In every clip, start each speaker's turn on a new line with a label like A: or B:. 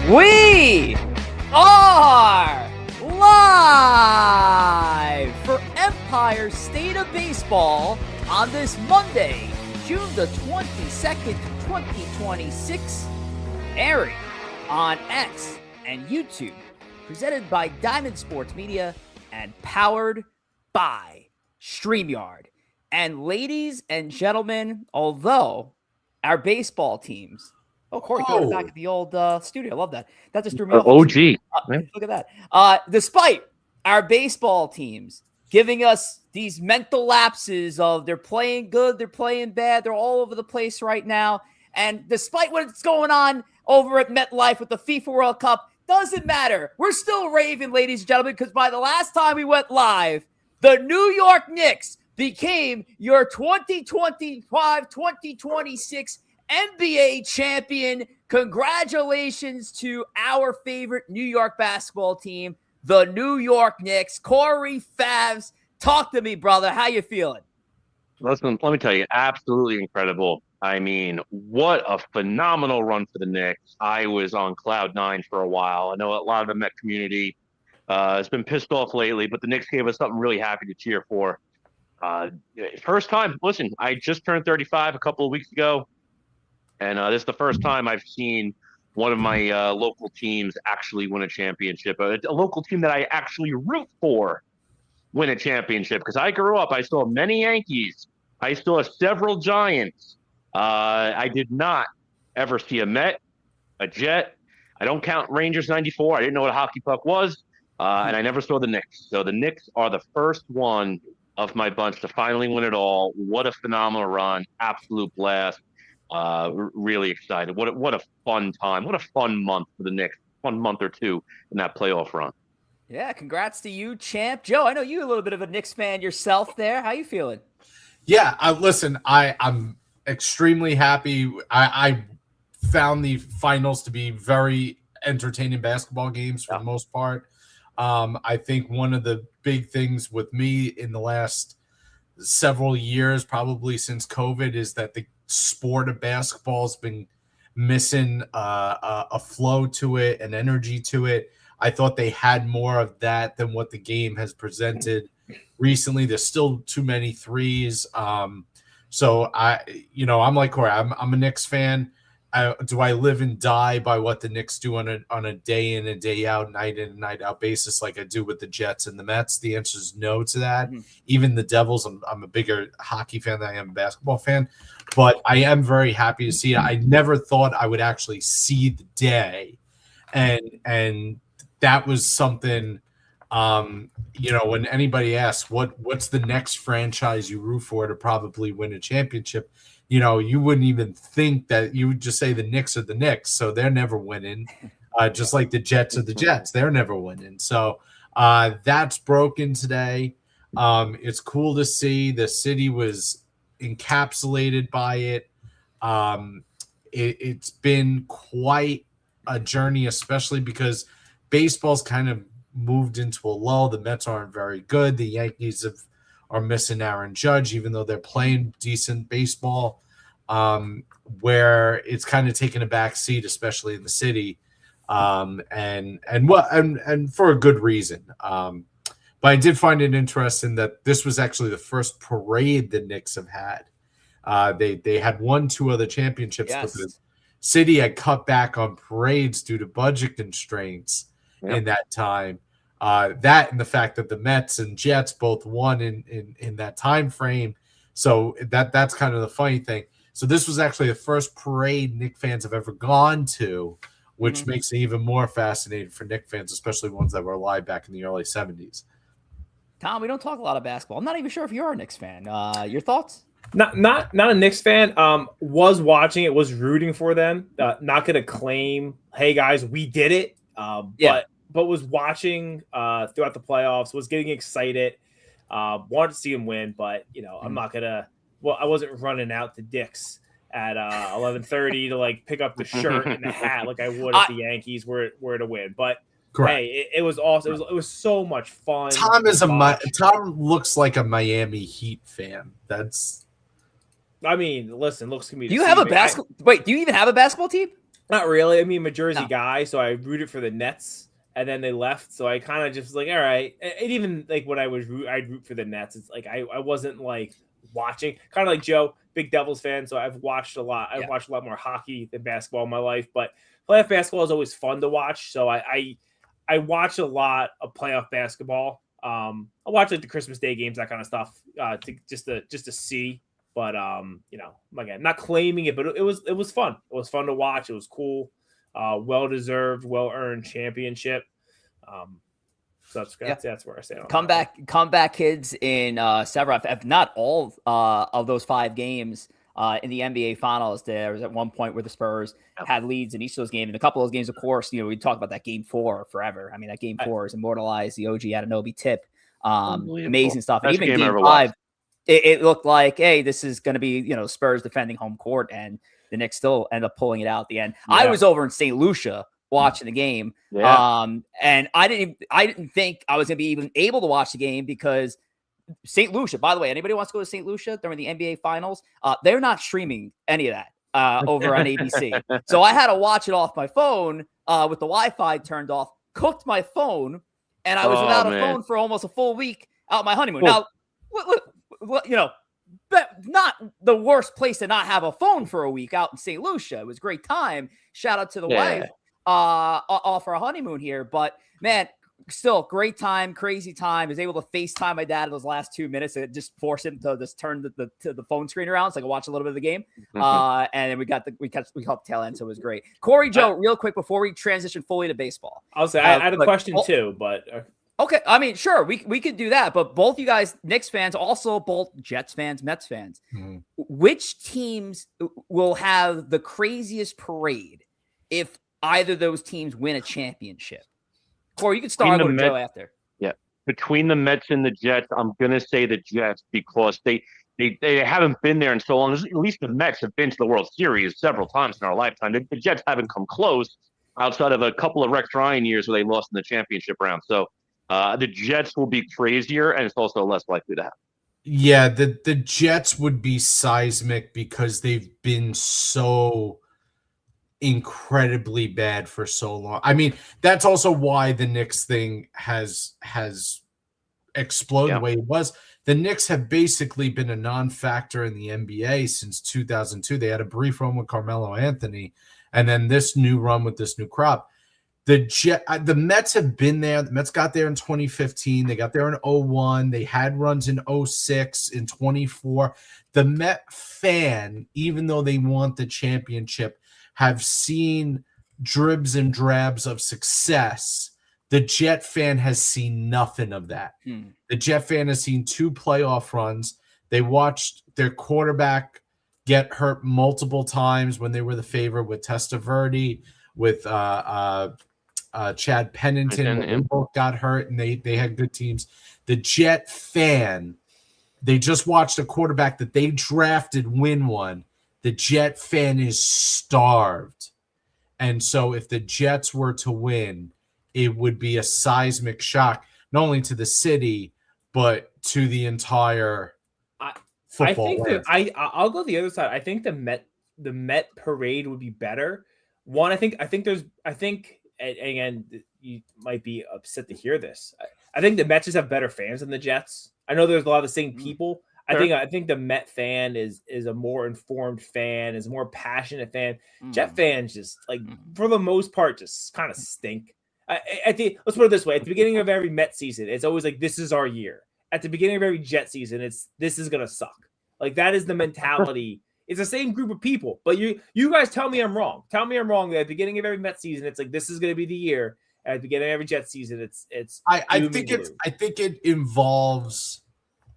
A: We are live for Empire State of Baseball on this Monday, June the 22nd, 2026, airing on X and YouTube, presented by Diamond Sports Media and powered by StreamYard. And ladies and gentlemen, although our baseball teams... Oh, Corey, throw it back at the old studio. I love that. That just threw me off.
B: OG.
A: Look at that. Despite our baseball teams giving us these mental lapses of they're playing good, they're playing bad, they're all over the place right now. And despite what's going on over at MetLife with the FIFA World Cup, doesn't matter. We're still raving, ladies and gentlemen, because by the last time we went live, the New York Knicks became your 2025-2026 NBA champion. Congratulations to our favorite New York basketball team, the New York Knicks. Corey, Favs, talk to me, brother. How you feeling?
B: Listen, let me tell you, absolutely incredible. I mean, what a phenomenal run for the Knicks. I was on cloud nine for a while. I know a lot of the Met community has been pissed off lately, but the Knicks gave us something really happy to cheer for. First time, listen, I just turned 35 a couple of weeks ago. And this is the first time I've seen one of my local teams actually win a championship, a local team that I actually root for win a championship. Because I grew up, I saw many Yankees. I saw several Giants. I did not ever see a Met, a Jet. I don't count Rangers 94. I didn't know what a hockey puck was. And I never saw the Knicks. So the Knicks are the first one of my bunch to finally win it all. What a phenomenal run. Absolute blast. Really excited. What a fun time. What a fun month for the Knicks. Fun month or two in that playoff run.
A: Yeah, congrats to you, champ. Joe, I know you're a little bit of a Knicks fan yourself there. How you feeling?
C: Yeah, I'm extremely happy. I found the finals to be very entertaining basketball games for the most part. I think one of the big things with me in the last several years, probably since COVID, is that the sport of basketball has been missing a flow to it, an energy to it. I thought they had more of that than what the game has presented recently. There's still too many threes. So I'm like Corey. I'm a Knicks fan. Do I live and die by what the Knicks do on a day in and day out, night in and night out basis like I do with the Jets and the Mets? The answer is no to that. Mm-hmm. Even the Devils, I'm a bigger hockey fan than I am a basketball fan. But I am very happy to see it. I never thought I would actually see the day. And that was something, when anybody asks what's the next franchise you root for to probably win a championship, you wouldn't even think that. You would just say the Knicks are the Knicks, so they're never winning. Just like the Jets are the Jets, they're never winning. So that's broken today. It's cool to see. The city was encapsulated by it. It's been quite a journey, especially because baseball's kind of moved into a lull. The Mets aren't very good. The Yankees are missing Aaron Judge, even though they're playing decent baseball, where it's kind of taken a back seat, especially in the city, and for a good reason. But I did find it interesting that this was actually the first parade the Knicks have had. They had won 2 other championships, yes, but the city had cut back on parades due to budget constraints in that time. That and the fact that the Mets and Jets both won in that time frame. So that's kind of the funny thing. So this was actually the first parade Knicks fans have ever gone to, which makes it even more fascinating for Knicks fans, especially ones that were alive back in the early 70s.
A: Tom, we don't talk a lot of basketball. I'm not even sure if you're a Knicks fan. Your thoughts?
D: Not a Knicks fan. Was watching it, was rooting for them. Not going to claim, hey guys, we did it. But was watching throughout the playoffs, was getting excited, wanted to see him win, but I'm not gonna. Well, I wasn't running out to Dick's at 11:30 to like pick up the shirt and the hat like I would if the Yankees were to win. But correct. Hey, it was awesome. It was so much fun.
C: Tom looks like a Miami Heat fan. That's.
D: I mean, listen, looks to me.
A: Do you have a basketball? Wait, do you even have a basketball team?
D: Not really. I mean, I'm a Jersey guy, so I rooted for the Nets, and then they left. So I kind of just like, all right. And even like when I'd root for the Nets. It's like I wasn't like watching. Kind of like Joe, big Devils fan. So I've watched a lot. I've watched a lot more hockey than basketball in my life. But playoff basketball is always fun to watch. So I watch a lot of playoff basketball. I watch like the Christmas Day games, that kind of stuff, just to see. But again, not claiming it, but it was fun. It was fun to watch. It was cool. Well deserved, well earned championship. So that's where I stand.
A: Come back, kids! In several, if not all of those 5 games in the NBA Finals, there was at one point where the Spurs had leads in each of those games. And a couple of those games, of course, we talk about that Game 4 forever. I mean, that Game 4 is immortalized. The OG Anunoby tip, amazing stuff. And even Game 5. It looked like, hey, this is going to be, Spurs defending home court, and the Knicks still end up pulling it out at the end. Yeah. I was over in St. Lucia watching the game, and I didn't think I was going to be even able to watch the game because St. Lucia, by the way, anybody wants to go to St. Lucia during the NBA Finals, they're not streaming any of that over on ABC. So I had to watch it off my phone with the Wi-Fi turned off, cooked my phone, and I was without a phone for almost a full week out my honeymoon. Now, not the worst place to not have a phone for a week out in St. Lucia. It was a great time. Shout out to the wife off our honeymoon here. But man, still great time, crazy time. I was able to FaceTime my dad in those last 2 minutes and just force him to just turn the phone screen around so I could watch a little bit of the game. And then we caught the tail end, so it was great. Corey, Joe, real quick before we transition fully to baseball.
D: I'll say I had a question too, but
A: okay, I mean, sure, we could do that, but both you guys, Knicks fans, also both Jets fans, Mets fans, which teams will have the craziest parade if either of those teams win a championship? Corey, you can start. I'll go to Joe after.
B: Yeah, between the Mets and the Jets, I'm gonna say the Jets because they haven't been there in so long. At least the Mets have been to the World Series several times in our lifetime. The Jets haven't come close outside of a couple of Rex Ryan years where they lost in the championship round. So. The Jets will be crazier, and it's also less likely to happen.
C: Yeah, the Jets would be seismic because they've been so incredibly bad for so long. I mean, that's also why the Knicks thing has exploded the way it was. The Knicks have basically been a non-factor in the NBA since 2002. They had a brief run with Carmelo Anthony, and then this new run with this new crop. The Mets have been there. The Mets got there in 2015. They got there in 01. They had runs in 06, in 24. The Met fan, even though they want the championship, have seen dribs and drabs of success. The Jet fan has seen nothing of that. The Jet fan has seen 2 playoff runs. They watched their quarterback get hurt multiple times when they were the favorite with Testaverde, with Chad Pennington. They both got hurt, and they had good teams. The Jet fan, they just watched a quarterback that they drafted win one. The Jet fan is starved. And so if the Jets were to win, it would be a seismic shock, not only to the city, but to the entire football.
D: I think I'll go the other side. I think the Met parade would be better. One, I think again, you might be upset to hear this. I think the Mets just have better fans than the Jets. I know there's a lot of the same people. Sure. I think the Met fan is a more informed fan, is a more passionate fan. Jet fans just for the most part just kind of stink. Let's put it this way: at the beginning of every Met season, it's always like this is our year. At the beginning of every Jet season, this is gonna suck. Like that is the mentality. It's the same group of people, but you guys tell me I'm wrong. Tell me I'm wrong. At the beginning of every Met season, it's like this is going to be the year. At the beginning of every Jet season, it's.
C: I think it involves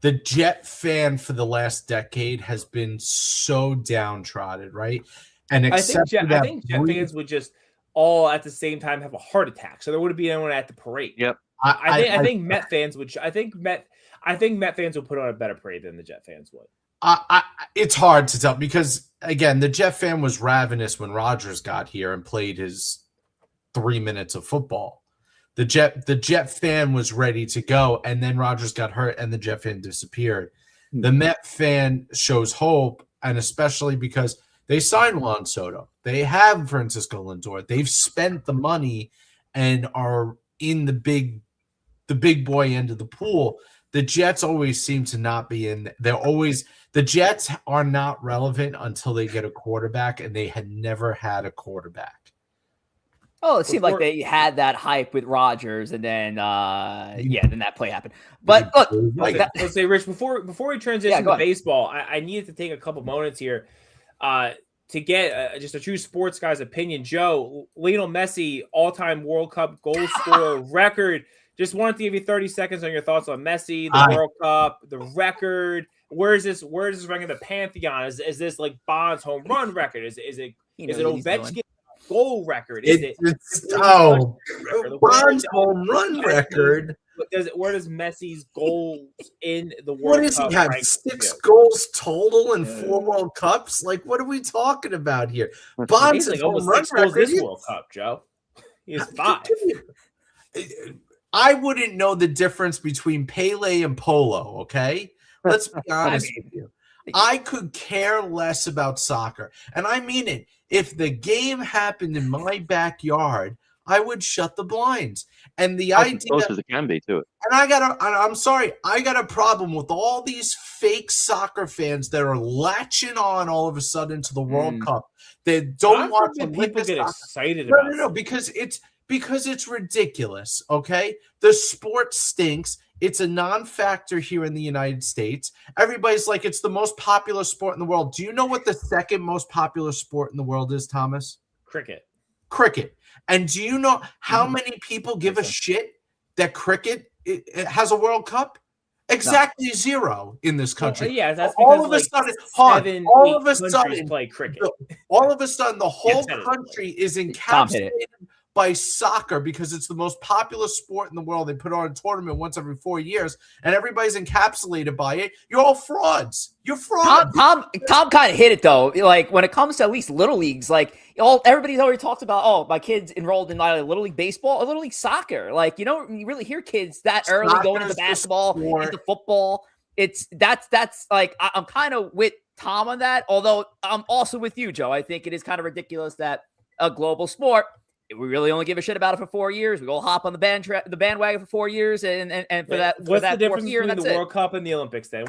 C: the Jet fan for the last decade has been so downtrodden, right? And
D: I think Jet fans would just all at the same time have a heart attack, so there wouldn't be anyone at the parade.
B: Yep.
D: I think Met fans would. I think Met fans would put on a better parade than the Jet fans would.
C: It's hard to tell because, again, the Jet fan was ravenous when Rodgers got here and played his 3 minutes of football. The Jet fan was ready to go, and then Rodgers got hurt, and the Jet fan disappeared. The Met fan shows hope, and especially because They signed Juan Soto. They have Francisco Lindor. They've spent the money and are in the big boy end of the pool. The Jets always seem to not be in. The Jets are not relevant until they get a quarterback, and they had never had a quarterback.
A: Oh, it seemed like they had that hype with Rodgers, and then then that play happened. But look,
D: let's say, Rich, before we transition to baseball, I needed to take a couple moments here to get just a true sports guy's opinion. Joe, Lionel Messi, all-time World Cup goal scorer record. Just wanted to give you 30 seconds on your thoughts on Messi, the World Cup, the record. Where is this ranking in the pantheon? Is this like Bond's home run record? Is it Ovechkin goal record?
C: Bond's home run record?
D: Where does Messi's goals in the World Cup?
C: What does he have? 6 goals total in 4 World Cups? Like, what are we talking about here? Bond's home run record
D: this World Cup, Joe. He has 5.
C: I wouldn't know the difference between Pele and Polo, okay? Let's be honest with you. I could care less about soccer. And I mean it. If the game happened in my backyard, I would shut the blinds. And the idea
B: close as it can be to it.
C: And I'm sorry, I got a problem with all these fake soccer fans that are latching on all of a sudden to the World Cup. They don't want to
D: people get excited about.
C: No, because it's ridiculous, okay? The sport stinks. It's a non-factor here in the United States. Everybody's like, it's the most popular sport in the world. Do you know what the second most popular sport in the world is, Thomas?
D: Cricket.
C: And do you know how many people give a shit that cricket it has a World Cup? Exactly 0 in this country.
D: Well, yeah, that's because all of a sudden play cricket.
C: All of a sudden, the whole country is encapsulated by soccer because it's the most popular sport in the world. They put on a tournament once every 4 years, and everybody's encapsulated by it. You're all frauds. You're frauds.
A: Tom kind of hit it though. Like when it comes to at least little leagues, like everybody's already talked about. Oh, my kid's enrolled in either little league baseball or little league soccer. Like you really hear kids that early going into basketball, into football. That's like I'm kind of with Tom on that. Although I'm also with you, Joe. I think it is kind of ridiculous that a global sport. We really only give a shit about it for 4 years. We all hop on the bandwagon for 4 years, and for that.
D: What's the difference between the World Cup and the Olympics? Then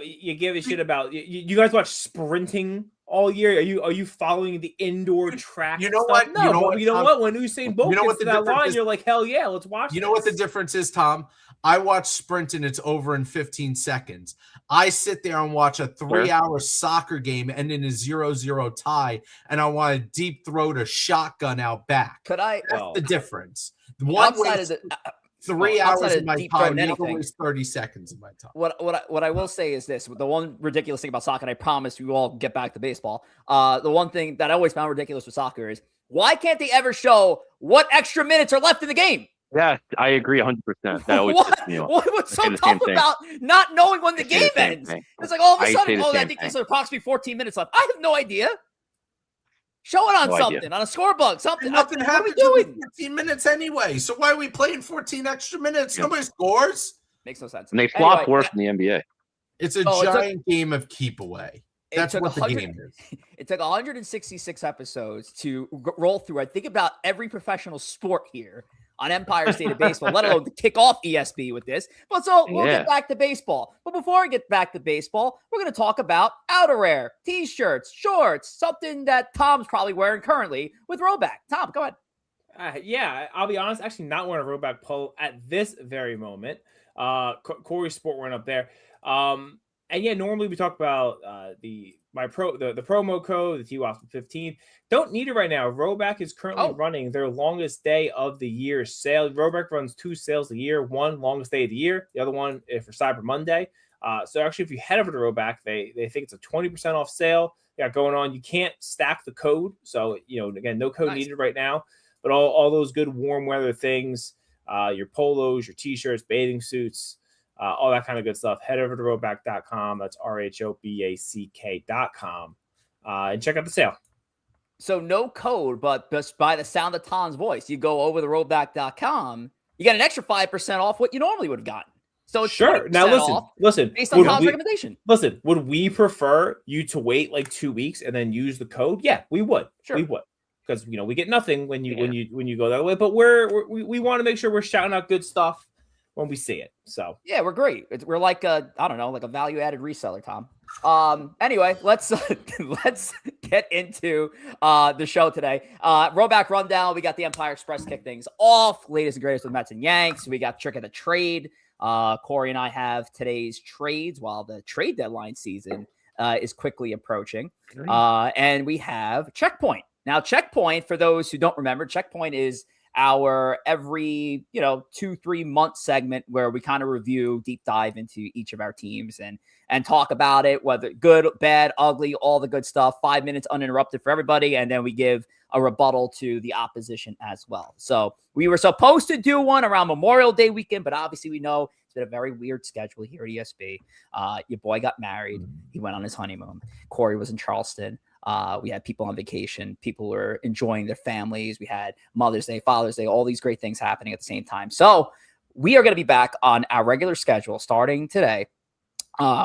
D: you give a shit about? You guys watch sprinting all year? Are you following the indoor track?
C: You know what?
D: No, you know what? When Usain Bolt gets to that line, you're like, hell yeah, let's watch.
C: You know what the difference is, Tom? I watch sprint and it's over in 15 seconds. I sit there and watch a 3-hour soccer game and in a 0-0 tie, and I want to deep throat a shotgun out back. That's the difference. One way 3 hours in my time, the other way 30 seconds in my time.
A: What I will say is this: the one ridiculous thing about soccer, and I promise we all get back to baseball. The one thing that I always found ridiculous with soccer is why can't they ever show what extra minutes are left in the game?
B: Yeah, I agree 100%. That always pisses me off.
A: What's so tough about not knowing when the game ends? It's like all of a sudden, I think there's approximately 14 minutes left. I have no idea. Show it on something, on a scorebook, something.
C: Nothing happens in 14 minutes anyway. So why are we playing 14 extra minutes? Nobody scores.
A: Makes no sense.
B: And they flop worse in the NBA.
C: It's a giant game of keep away. That's what the game is.
A: It took 166 episodes to roll through, I think, about every professional sport here on Empire State of Baseball, let alone to kick off ESB with this. But so we'll get back to baseball. But before I get back to baseball, we're going to talk about outerwear, T-shirts, shorts, something that Tom's probably wearing currently with Rhoback. Tom, go ahead.
D: Yeah, I'll be honest, actually not wearing a Rhoback polo at this very moment. Corey Sport went up there. And yeah, normally we talk about the promo code, the TWASP15. Don't need it right now. Rhoback is currently running their longest day of the year sale. Rhoback runs 2 sales a year, one longest day of the year, the other one for Cyber Monday. So actually, if you head over to Rhoback, they think it's a 20% off sale they got going on. You can't stack the code. So, again, no code needed right now. But all those good warm weather things, your polos, your T-shirts, bathing suits, all that kind of good stuff. Head over to rhoback.com. That's RHOBACK.com. And check out the sale.
A: So no code, but just by the sound of Tom's voice, you go over to rhoback.com, you get an extra 5% off what you normally would have gotten. So it's
D: sure. Now listen.
A: based on Tom's recommendation.
D: Listen, would we prefer you to wait like 2 weeks and then use the code? Yeah, we would. Sure. We would. Because we get nothing when you go that way. But we want to make sure we're shouting out good stuff when we see it. So
A: yeah, we're great. We're like a value-added reseller, Tom. Anyway, let's get into the show today. Rollback rundown. We got the Empire Express kick things off. Latest and greatest with Mets and Yanks. We got trick of the trade. Corey and I have today's trades while the trade deadline season is quickly approaching. And we have Checkpoint. Now, Checkpoint, for those who don't remember, Checkpoint is our every 2-3 month segment where we kind of review, deep dive into each of our teams and talk about it, whether good, bad, ugly, all the good stuff. 5 minutes uninterrupted for everybody, and then we give a rebuttal to the opposition as well. So we were supposed to do one around Memorial Day weekend, but obviously we know it's been a very weird schedule here at ESB. Your boy got married. He went on his honeymoon. Corey was in Charleston. We had people on vacation. People were enjoying their families. We had Mother's Day, Father's Day, all these great things happening at the same time. So we are going to be back on our regular schedule starting today.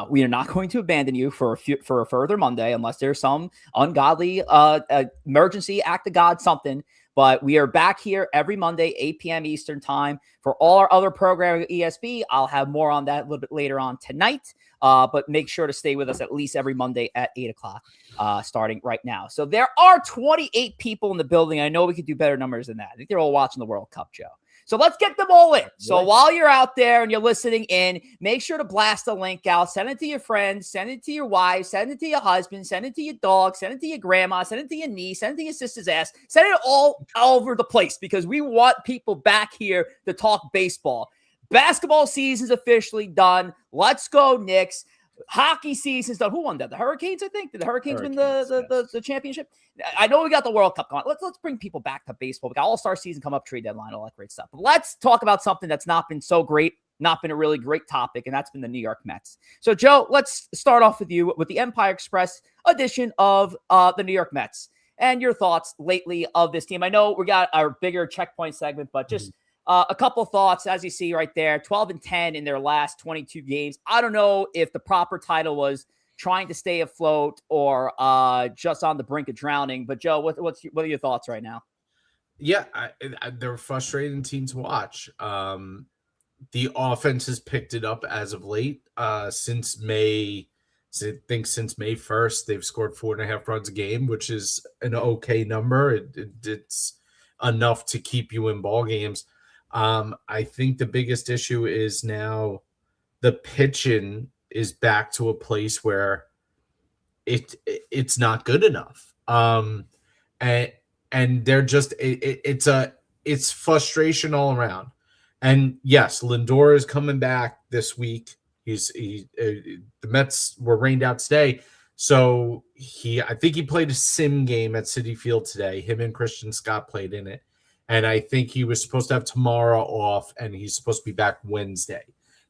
A: We are not going to abandon you for a further Monday unless there's some ungodly emergency, act of God, something. But we are back here every Monday, 8 p.m. Eastern time. For all our other programming at ESB, I'll have more on that a little bit later on tonight. But make sure to stay with us at least every Monday at 8 o'clock, starting right now. So there are 28 people in the building. I know we could do better numbers than that. I think they're all watching the World Cup, Joe. So let's get them all in. So while you're out there and you're listening in, make sure to blast the link out. Send it to your friends. Send it to your wife. Send it to your husband. Send it to your dog. Send it to your grandma. Send it to your niece. Send it to your sister's ass. Send it all over the place because we want people back here to talk baseball. Basketball season's officially done. Let's go, Knicks. Hockey season's done. Who won that? The Hurricanes, I think. Did the Hurricanes win the championship? I know we got the World Cup going. Let's bring people back to baseball. We got All-Star season come up, trade deadline, all that great stuff. But let's talk about something that's not been so great, not been a really great topic, and that's been the New York Mets. So, Joe, let's start off with you with the Empire Express edition of the New York Mets and your thoughts lately of this team. I know we got our bigger checkpoint segment, but just a couple thoughts, as you see right there, 12-10 in their last 22 games. I don't know if the proper title was trying to stay afloat or just on the brink of drowning. But, Joe, what are your thoughts right now?
C: Yeah, they're a frustrating team to watch. The offense has picked it up as of late. Since May 1st, they've scored 4.5 runs a game, which is an okay number. It's enough to keep you in ball games. I think the biggest issue is now the pitching is back to a place where it's not good enough. And they're just it's frustration all around. And yes, Lindor is coming back this week. The Mets were rained out today. So I think he played a sim game at Citi Field today. Him and Christian Scott played in it. And I think he was supposed to have tomorrow off, and he's supposed to be back Wednesday.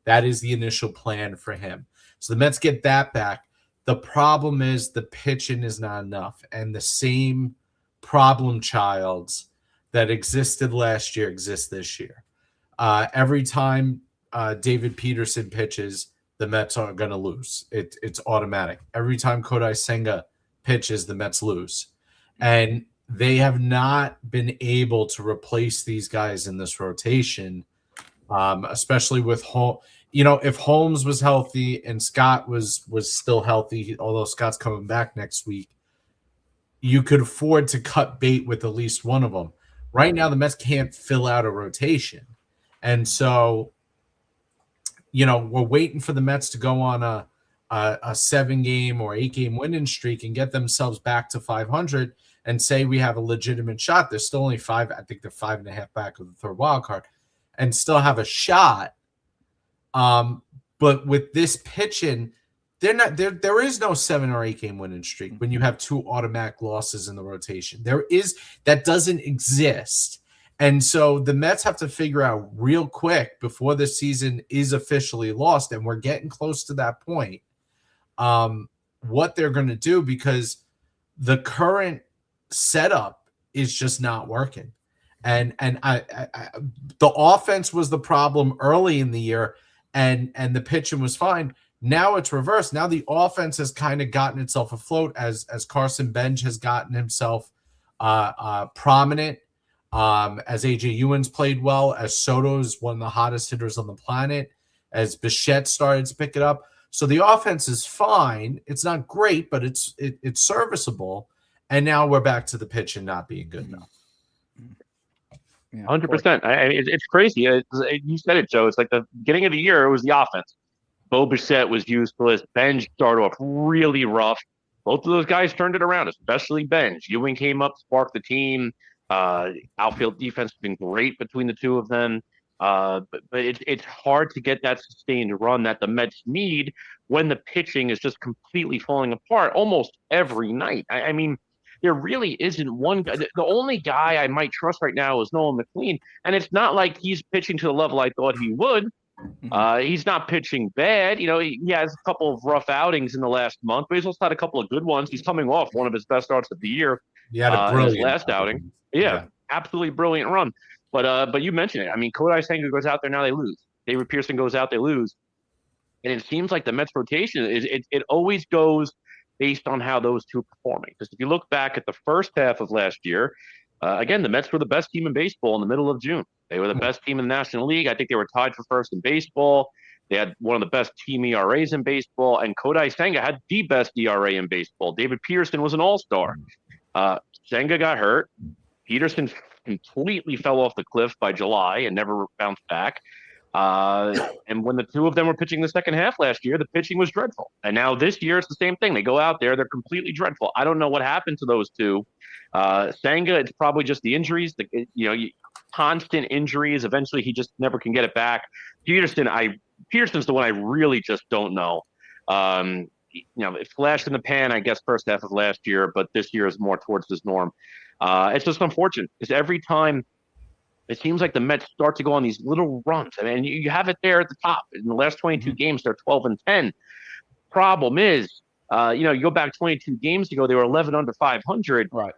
C: That is the initial plan for him. So the Mets get that back. The problem is the pitching is not enough. And the same problem childs that existed last year exist this year. Every time David Peterson pitches, the Mets are going to lose. It's automatic. Every time Kodai Senga pitches, the Mets lose. And they have not been able to replace these guys in this rotation, especially with Holmes. If Holmes was healthy and Scott was still healthy, although Scott's coming back next week, you could afford to cut bait with at least one of them. Right now, the Mets can't fill out a rotation. And so, we're waiting for the Mets to go on a 7-game or 8-game winning streak and get themselves back to 500 and say we have a legitimate shot. There's still only 5. I think they're 5.5 back of the third wild card and still have a shot. But with this pitching, there is no 7 or 8 game winning streak when you have 2 automatic losses in the rotation. That doesn't exist. And so the Mets have to figure out real quick before the season is officially lost, and we're getting close to that point, what they're going to do, because the current setup is just not working. And I the offense was the problem early in the year, and the pitching was fine. Now it's reversed. Now the offense has kind of gotten itself afloat as Carson Bench has gotten himself prominent. As AJ Ewan's played well, as Soto is one of the hottest hitters on the planet, as Bichette started to pick it up. So the offense is fine. It's not great, but it's serviceable. And now we're back to the pitch and not being good enough.
B: 100%. It's crazy. You said it, Joe. It's like the beginning of the year, it was the offense. Bo Bichette was useless. Benj started off really rough. Both of those guys turned it around, especially Benj. Ewing came up, sparked the team. Outfield defense has been great between the two of them. But it's hard to get that sustained run that the Mets need when the pitching is just completely falling apart almost every night. I mean, there really isn't one guy. The only guy I might trust right now is Nolan McLean, and it's not like he's pitching to the level I thought he would. He's not pitching bad. You know, he has a couple of rough outings in the last month, but he's also had a couple of good ones. He's coming off one of his best starts of the year.
C: He had a brilliant
B: last outing. Yeah, absolutely brilliant run. But you mentioned it. I mean, Kodai Senga goes out there, now they lose. David Pearson goes out, they lose. And it seems like the Mets rotation it always goes based on how those two are performing. Because if you look back at the first half of last year, again, the Mets were the best team in baseball in the middle of June. They were the best team in the National League. I think they were tied for first in baseball. They had one of the best team ERAs in baseball, and Kodai Senga had the best ERA in baseball. David Pearson was an all-star. Senga got hurt. Peterson completely fell off the cliff by July and never bounced back. And when the two of them were pitching the second half last year, the pitching was dreadful. And now this year, it's the same thing. They go out there, they're completely dreadful. I don't know what happened to those two. Senga, it's probably just the injuries, constant injuries. Eventually, he just never can get it back. Peterson's the one I really just don't know. It flashed in the pan, I guess, first half of last year, but this year is more towards this norm. It's just unfortunate because every time it seems like the Mets start to go on these little runs. I mean, you have it there at the top. In the last 22 games, they're 12-10. Problem is, you go back 22 games ago, they were 11 under 500.
A: Right.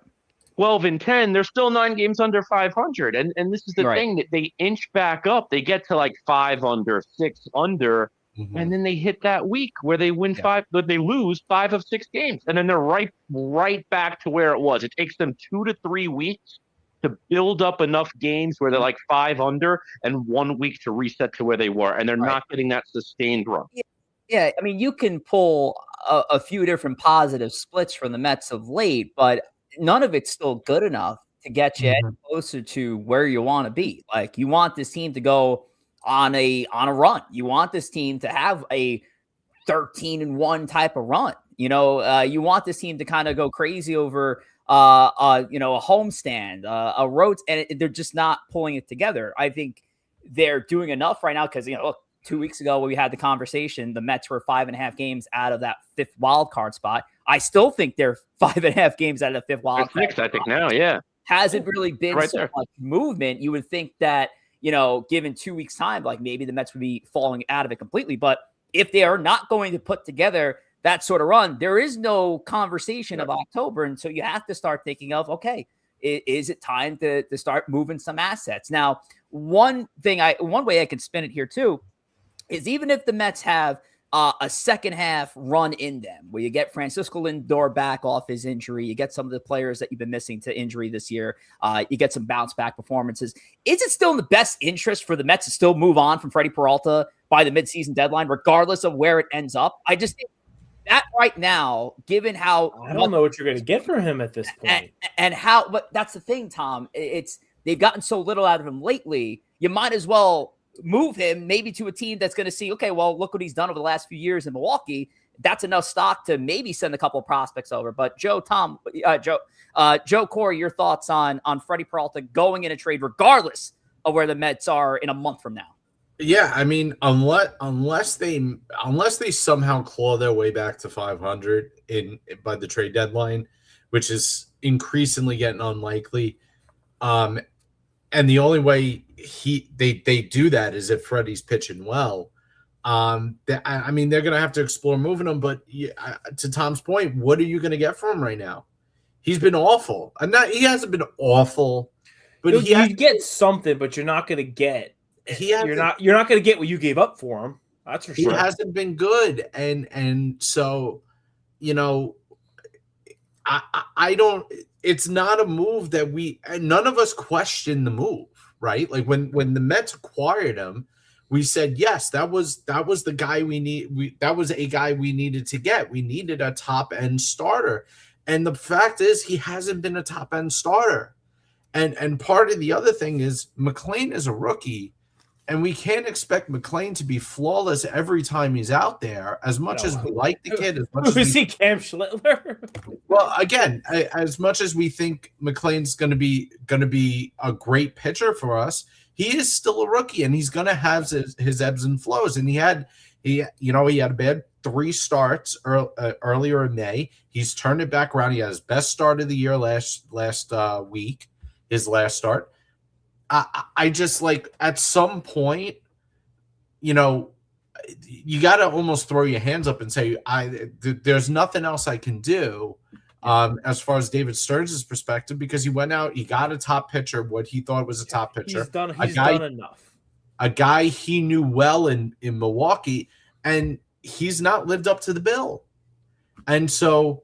B: 12-10, they're still 9 games under 500. And this is the thing that they inch back up. They get to like 5 under, 6 under, and then they hit that week where they win they lose 5 of 6 games. And then they're right back to where it was. It takes them 2 to 3 weeks to build up enough games where they're like 5 under and 1 week to reset to where they were. And they're not getting that sustained run.
A: Yeah, I mean, you can pull a few different positive splits from the Mets of late, but none of it's still good enough to get you closer to where you want to be. Like, you want this team to go on a run. You want this team to have a 13-1 type of run. You want this team to kind of go crazy over a homestand, a road, and they're just not pulling it together. I think they're doing enough right now because, look, 2 weeks ago when we had the conversation, the Mets were 5.5 games out of that 5th wild card spot. I still think they're 5.5 games out of the 5th wild card.
B: 6, I think now, yeah.
A: Hasn't really been much movement. You would think that, given 2 weeks time, like maybe the Mets would be falling out of it completely. But if they are not going to put together that sort of run, there is no conversation of October. And so you have to start thinking of, okay, is it time to start moving some assets? Now, one way I can spin it here too is even if the Mets have a second half run in them where you get Francisco Lindor back off his injury, you get some of the players that you've been missing to injury this year, you get some bounce back performances. Is it still in the best interest for the Mets to still move on from Freddie Peralta by the midseason deadline, regardless of where it ends up? I just think that right now, given how
D: I don't know what you're going to get from him at this point,
A: and how, but that's the thing, Tom. They've gotten so little out of him lately. You might as well move him maybe to a team that's going to see, okay, well, look what he's done over the last few years in Milwaukee. That's enough stock to maybe send a couple of prospects over. But Joe Corey, your thoughts on Freddie Peralta going in a trade, regardless of where the Mets are in a month from now?
C: Yeah, I mean, unless they somehow claw their way back to 500 by the trade deadline, which is increasingly getting unlikely. And the only way they do that is if Freddie's pitching well. I mean, they're going to have to explore moving him. But to Tom's point, what are you going to get from him right now? He's been awful. He hasn't been awful, but
D: you get something, but you're not going to get. You're not going to get what you gave up for him. That's for
C: He
D: sure.
C: hasn't been good, and so, you know, I don't. It's not a move that none of us question the move, right? Like when the Mets acquired him, we said yes, that was the guy we need. That was a guy we needed to get. We needed a top end starter, and the fact is he hasn't been a top end starter. And part of the other thing is McLean is a rookie, and we can't expect McLean to be flawless every time he's out there. As much as we like the kid, as much as
D: we see Cam Schlittler.
C: Well, again, as much as we think McLean's going to be a great pitcher for us, he is still a rookie, and he's going to have his ebbs and flows. And he had a bad 3 starts earlier in May. He's turned it back around. He had his best start of the year last week, his last start. I just, like, at some point, you know, you got to almost throw your hands up and say, there's nothing else I can do as far as David Stearns' perspective, because he went out, he got a top pitcher, what he thought was a top pitcher.
D: He's done enough.
C: A guy he knew well in Milwaukee, and he's not lived up to the bill. And so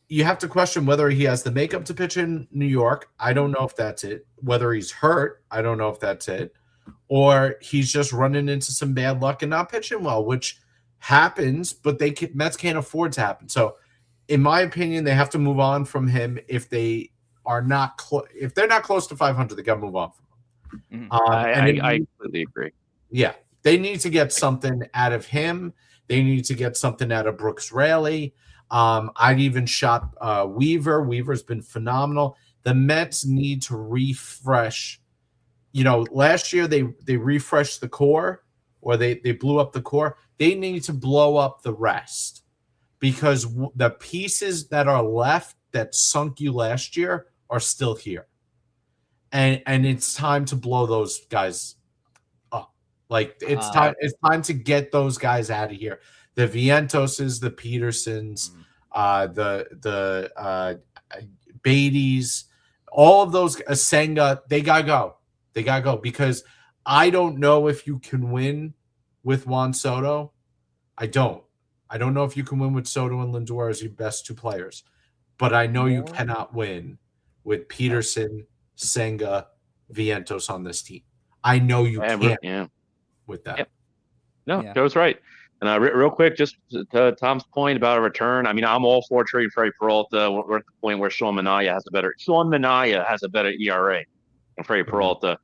C: you have to question whether he has the makeup to pitch in New York. I don't know if that's it. Whether he's hurt, I don't know if that's it. Or he's just running into some bad luck and not pitching well, which happens, but Mets can't afford to happen. So, in my opinion, they have to move on from him if they are not if they're not close to 500. They got to move on from him.
B: I completely agree.
C: Yeah, they need to get something out of him. They need to get something out of Brooks Raley. I'd even shot Weaver. Weaver's been phenomenal. The Mets need to refresh. You know, last year they refreshed the core, or they blew up the core. They need to blow up the rest, because the pieces that are left that sunk you last year are still here. And it's time to blow those guys up. Like, it's time to get those guys out of here. The Vientoses, the Petersons, the Beatties, all of those, Asenga, they gotta go. They gotta go, because I don't know if you can win with Juan Soto. I don't know if you can win with Soto and Lindor as your best 2 players, but I know you cannot win with Peterson, Senga, Vientos on this team. I know you can't with that.
B: No, Joe's right. And real quick, just to Tom's point about a return. I mean, I'm all for trading Freddie Peralta. We're at the point where Sean Manaea has a better ERA than Freddie Peralta.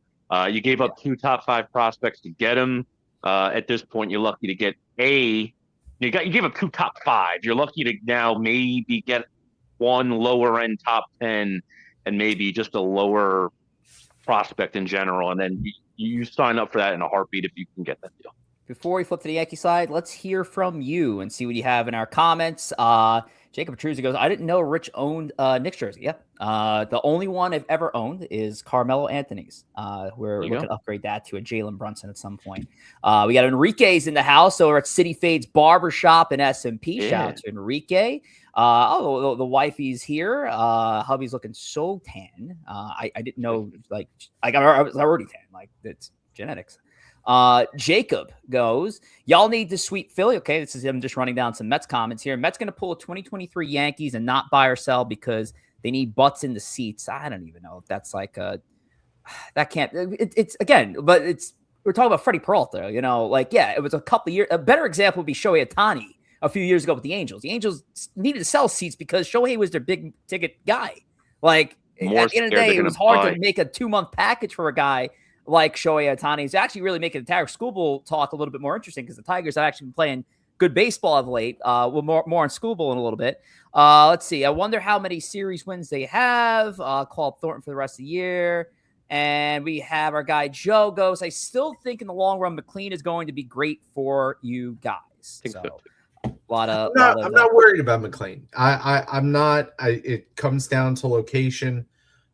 B: You gave up 2 top 5 prospects to get him. At this point, you're lucky to get you gave up 2 top 5. You're lucky to now maybe get 1 lower end top 10 and maybe just a lower prospect in general. And then you sign up for that in a heartbeat if you can get that deal.
A: Before we flip to the Yankee side, let's hear from you and see what you have in our comments. Jacob Petruzzi goes, I didn't know Rich owned Knicks jersey. Yeah. The only one I've ever owned is Carmelo Anthony's. We're looking to upgrade that to a Jalen Brunson at some point. We got Enrique's in the house over at City Fades Barbershop in SMP. Yeah. Shout out to Enrique. The wifey's here. Hubby's looking so tan. I didn't know, I was already tan. Like, it's genetics. Jacob goes, y'all need to sweep Philly. Okay, this is him just running down some Mets comments here. Mets going to pull a 2023 Yankees and not buy or sell because they need butts in the seats. I don't even know if that's that can't. It's again, but we're talking about Freddie Peralta. You know, it was a couple of years. A better example would be Shohei Ohtani a few years ago with the Angels. The Angels needed to sell seats because Shohei was their big ticket guy. At the end of the day, it was hard to make a 2-month package for a guy like Shohei Ohtani. Is actually really making the Tiger Schoolbowl talk a little bit more interesting, because the Tigers have actually been playing good baseball of late. We'll more on Schoolbowl in a little bit. Let's see. I wonder how many series wins they have. Call up Thornton for the rest of the year. And we have our guy Joe goes, I still think in the long run, McLean is going to be great for you guys. I'm
C: not worried about McLean. I'm not. It comes down to location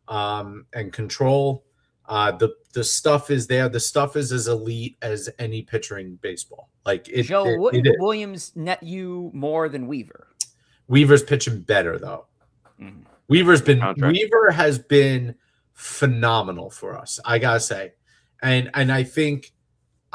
C: and control. The stuff is there. The stuff is as elite as any pitcher in baseball.
A: Joe, wouldn't Williams net you more than Weaver?
C: Weaver's pitching better though. Mm-hmm. Weaver has been phenomenal for us, I gotta say, and I think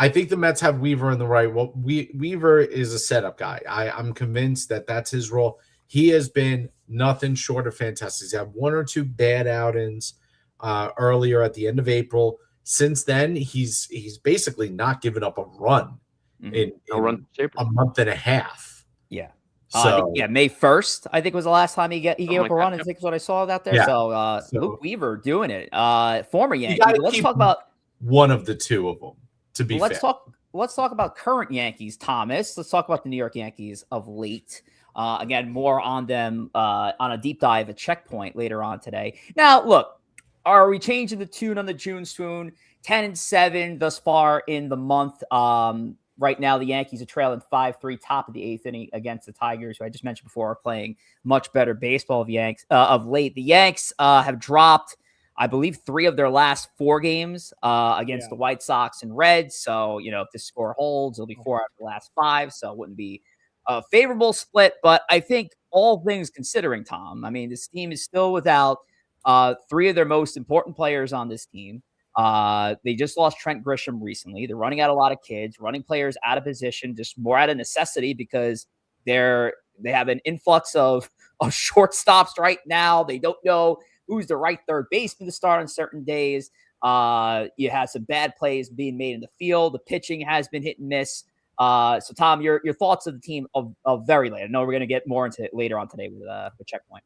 C: I think the Mets have Weaver in the right. Well, Weaver is a setup guy. I'm convinced that that's his role. He has been nothing short of fantastic. He's had one or two bad outings earlier at the end of April. Since then, he's basically not given up a run in a month and a half.
A: Yeah.
C: So
A: May 1st, I think was the last time he gave up a run. I think is what I saw out there.
C: Yeah.
A: So Luke Weaver doing it. Former Yankee. Let's talk about
C: one of the two of them. To be
A: let's
C: fair.
A: Let's talk about current Yankees, Thomas. Let's talk about the New York Yankees of late. Again, more on them on a deep dive at Checkpoint later on today. Now, look, are we changing the tune on the June swoon? 10-7 thus far in the month. Right now, the Yankees are trailing 5-3, top of the 8th inning against the Tigers, who I just mentioned before are playing much better baseball of late. The Yanks have dropped, I believe, 3 of their last 4 games against the White Sox and Reds. So, if this score holds, it'll be 4 out of the last 5. So it wouldn't be a favorable split. But I think all things considering, Tom, I mean, this team is still without 3 of their most important players on this team. They just lost Trent Grisham recently. They're running out a lot of kids, running players out of position, just more out of necessity because they have an influx of shortstops right now. They don't know who's the right third baseman to start on certain days. You have some bad plays being made in the field. The pitching has been hit and miss. So, Tom, your thoughts of the team of very late. I know we're going to get more into it later on today with Checkpoint.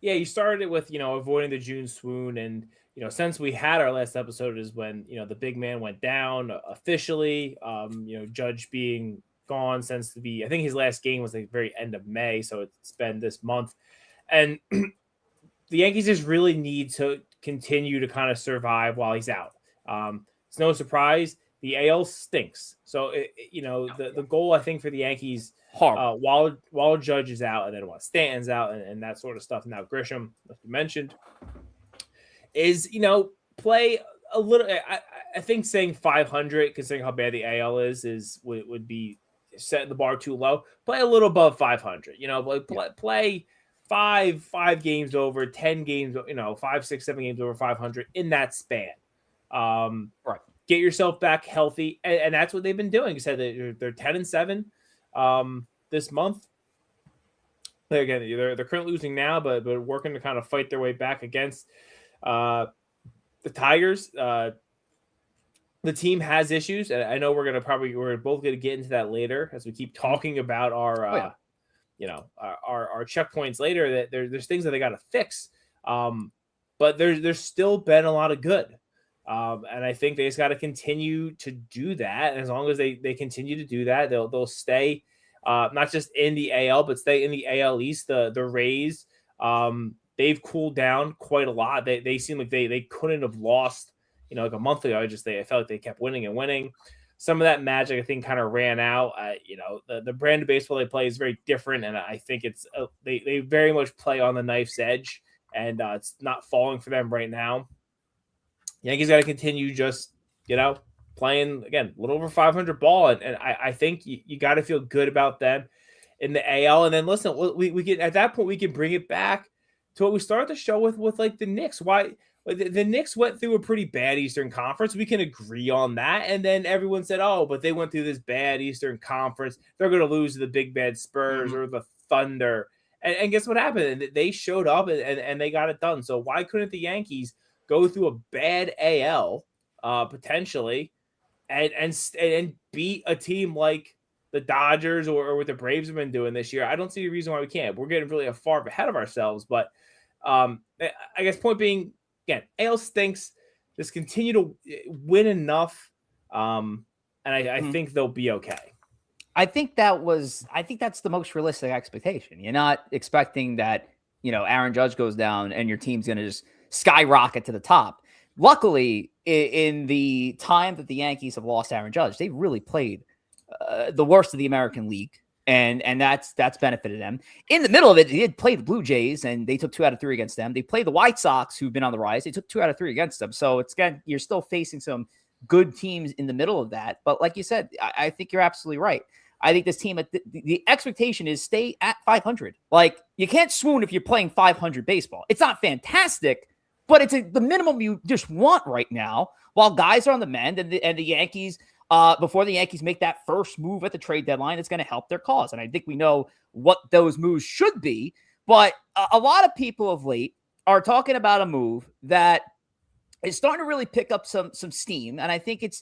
D: Yeah, you started it with, avoiding the June swoon. And, since we had our last episode is when, the big man went down officially, Judge being gone since I think his last game was the very end of May. So it's been this month. And the Yankees just really need to continue to kind of survive while he's out. It's no surprise. The AL stinks. So, the goal, I think, for the Yankees, while Judge is out and then while Stanton's out and that sort of stuff. Now, Grisham, like you mentioned, is, play a little. I think saying 500, considering how bad the AL would be setting the bar too low. Play a little above 500. Play 5 games over, 10 games, 5, 6, 7 games over 500 in that span.
A: Right.
D: Get yourself back healthy, and that's what they've been doing. You said that they're 10-7 this month. Again, they're currently losing now, but working to kind of fight their way back against the Tigers. The team has issues, and I know we're both going to get into that later as we keep talking about our our checkpoints later. That there's things that they got to fix, but there's still been a lot of good. And I think they just got to continue to do that. And as long as they continue to do that, they'll stay not just in the AL, but stay in the AL East. The Rays, they've cooled down quite a lot. They seem like they couldn't have lost, like a month ago. I felt like they kept winning and winning. Some of that magic, I think, kind of ran out. The brand of baseball they play is very different, and I think it's they very much play on the knife's edge, and it's not falling for them right now. Yankees got to continue just, playing, again, a little over 500 ball. And I think you got to feel good about them in the AL. And then, listen, we can, at that point, we can bring it back to what we started the show with like the Knicks. Why the Knicks went through a pretty bad Eastern Conference. We can agree on that. And then everyone said, oh, but they went through this bad Eastern Conference. They're going to lose to the big bad Spurs or the Thunder. And guess what happened? They showed up and they got it done. So why couldn't the Yankees go through a bad AL potentially and beat a team like the Dodgers or what the Braves have been doing this year? I don't see a reason why we can't. We're getting really far ahead of ourselves. But I guess point being, again, AL stinks. Just continue to win enough. And I think they'll be okay.
A: I think that's the most realistic expectation. You're not expecting that, Aaron Judge goes down and your team's going to just skyrocket to the top. Luckily, in the time that the Yankees have lost Aaron Judge, they've really played the worst of the American League, and that's benefited them. In the middle of it, they did play the Blue Jays, and they took 2 out of 3 against them. They played the White Sox, who've been on the rise. They took 2 out of 3 against them. So you're still facing some good teams in the middle of that. But like you said, I think you're absolutely right. I think this team, the expectation is stay at 500. Like, you can't swoon if you're playing 500 baseball. It's not fantastic, but it's the minimum you just want right now while guys are on the mend and the Yankees before the Yankees make that first move at the trade deadline, it's going to help their cause. And I think we know what those moves should be. But a lot of people of late are talking about a move that is starting to really pick up some steam. And I think it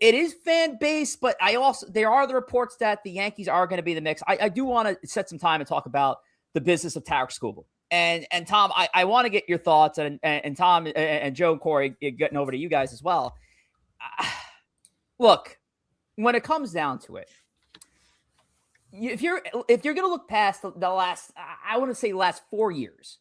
A: is fan based, but there are the reports that the Yankees are going to be in the mix. I do want to set some time and talk about the business of Tarek Skubal. And Tom, I want to get your thoughts, and Tom and Joe and Corey, getting over to you guys as well. Look, when it comes down to it, if you're going to look past the last, I want to say last 4 years,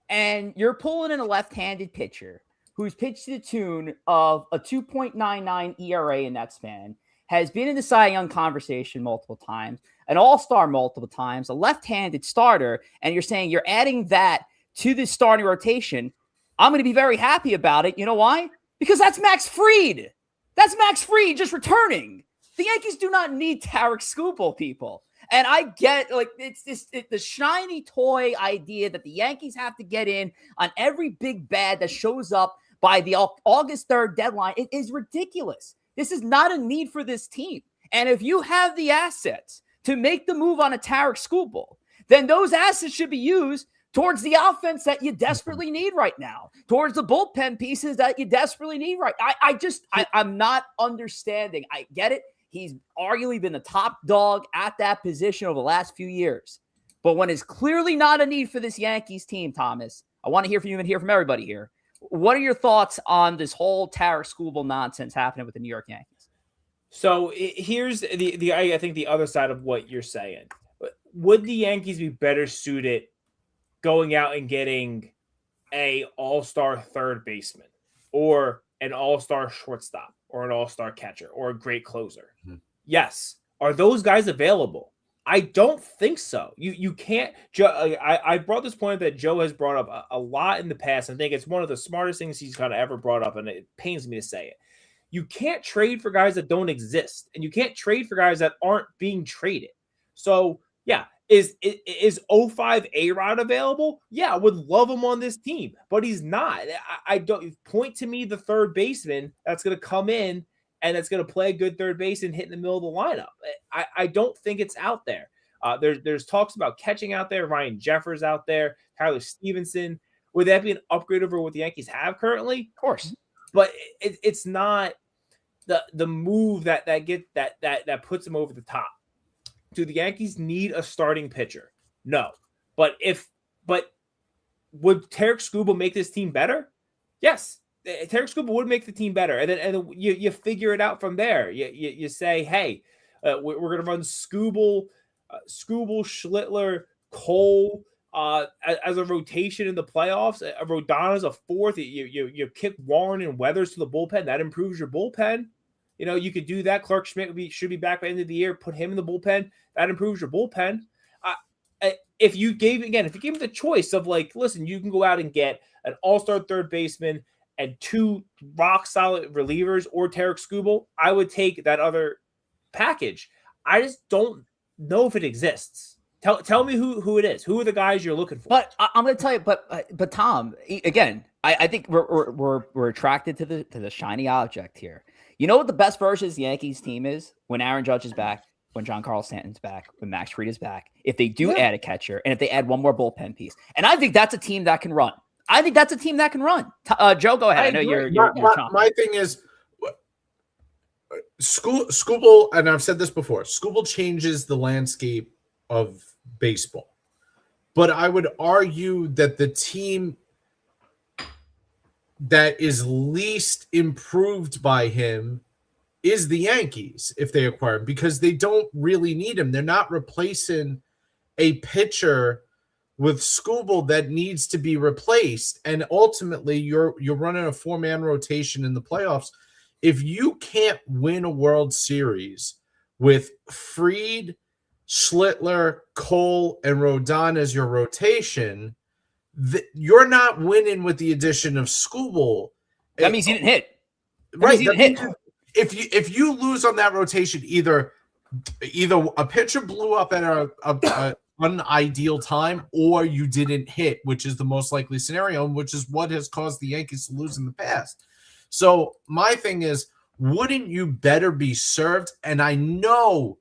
A: and you're pulling in a left-handed pitcher who's pitched to the tune of a 2.99 ERA in that span, has been in the Cy Young conversation multiple times, an all-star multiple times, a left-handed starter, and you're saying you're adding that to the starting rotation, I'm going to be very happy about it. You know why? Because that's Max Fried. That's Max Fried just returning. The Yankees do not need Tarek Skubal, people. And I get, it's the shiny toy idea that the Yankees have to get in on every big bad that shows up by the August 3rd deadline. It is ridiculous. This is not a need for this team. And if you have the assets to make the move on a Tarek Skubal, then those assets should be used towards the offense that you desperately need right now, towards the bullpen pieces that you desperately need right now. I'm not understanding. I get it. He's arguably been the top dog at that position over the last few years. But when it's clearly not a need for this Yankees team, Thomas, I want to hear from you and hear from everybody here. What are your thoughts on this whole Tarek Skubal nonsense happening with the New York Yankees?
D: So here's I think the other side of what you're saying. Would the Yankees be better suited going out and getting a all-star third baseman or an all-star shortstop or an all-star catcher or a great closer? Mm-hmm. Yes. Are those guys available? I don't think so. You can't. I brought this point that Joe has brought up a lot in the past. I think it's one of the smartest things he's kind of ever brought up, and it pains me to say it. You can't trade for guys that don't exist, and you can't trade for guys that aren't being traded. So, yeah, is 05 A-Rod available? Yeah, I would love him on this team, but he's not. I don't point to me the third baseman that's going to come in and that's going to play a good third base and hit in the middle of the lineup. I don't think it's out there. There's talks about catching out there. Ryan Jeffers out there. Tyler Stevenson. Would that be an upgrade over what the Yankees have currently?
A: Of course.
D: But it's not the move that puts them over the top. Do the Yankees need a starting pitcher? No. But would Tarek Skubal make this team better? Yes. Tarek Skubal would make the team better, and then you figure it out from there. You say, hey, we're going to run Skubal, Schlittler, Cole as a rotation in the playoffs. Rodon as a fourth. You kick Warren and Weathers to the bullpen. That improves your bullpen. You know, you could do that. Clark Schmidt should be back by the end of the year. Put him in the bullpen. That improves your bullpen. If you gave him the choice of listen, you can go out and get an all-star third baseman and two rock-solid relievers or Tarek Skubal, I would take that other package. I just don't know if it exists. Tell me who it is. Who are the guys you're looking for?
A: But I'm going to tell you. But Tom, again, I think we're attracted to the shiny object here. You know what the best version of the Yankees team is? When Aaron Judge is back, when Giancarlo Stanton's back, when Max Fried is back. If they do add a catcher, and if they add one more bullpen piece, and I think that's a team that can run. Joe, go ahead. I know you're
C: my thing is Skubal, and I've said this before. Skubal changes the landscape of baseball, but I would argue that the team that is least improved by him is the Yankees if they acquire him, because they don't really need him. They're not replacing a pitcher with Skubal that needs to be replaced, and ultimately you're running a 4-man rotation in the playoffs. If you can't win a World Series with Fried, Schlittler, Cole, and Rodon as your rotation, you're not winning with the addition of Skubal.
A: That means he didn't hit.
C: If you lose on that rotation, either a pitcher blew up at a unideal time, or you didn't hit, which is the most likely scenario, which is what has caused the Yankees to lose in the past. So my thing is, wouldn't you better be served? And I know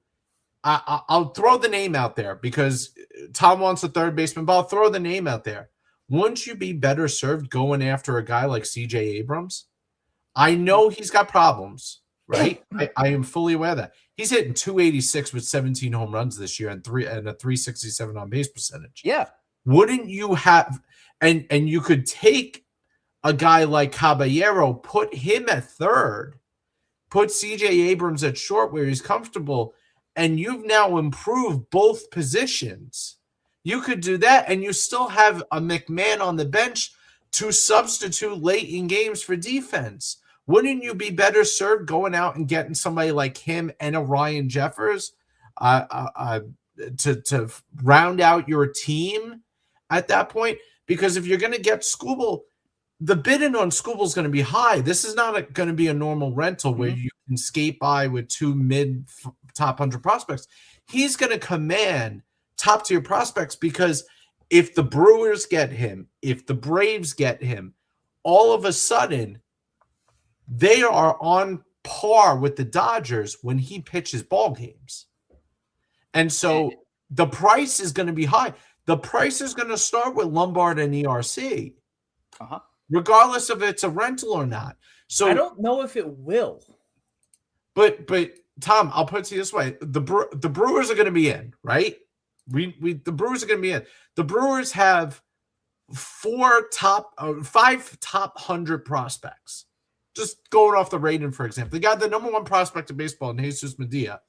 C: I'll throw the name out there because Tom wants a third baseman, but I'll throw the name out there. Wouldn't you be better served going after a guy like CJ Abrams? I know he's got problems, right? I am fully aware of that. He's hitting 286 with 17 home runs this year and a 367 on base percentage.
A: Yeah.
C: Wouldn't you have and you could take a guy like Caballero, put him at third, put CJ Abrams at short where he's comfortable, and you've now improved both positions. You could do that, and you still have a McMahon on the bench to substitute late in games for defense. Wouldn't you be better served going out and getting somebody like him and a Ryan Jeffers to round out your team at that point? Because if you're going to get Skubal, the bidding on Skubal is going to be high. This is not going to be a normal rental where you can skate by with two top 100 prospects. He's going to command top tier prospects because if the Brewers get him, if the Braves get him, all of a sudden they are on par with the Dodgers when he pitches ball games. And so the price is going to be high. The price is going to start with Lombard and ERC, regardless of it's a rental or not. So
D: I don't know if it will.
C: But Tom, I'll put it to you this way: the Brewers are going to be in, right? The Brewers are going to be in. The Brewers have 5 top 100 prospects. Just going off the rating, for example, they got the number 1 prospect in baseball in Jesus Medina,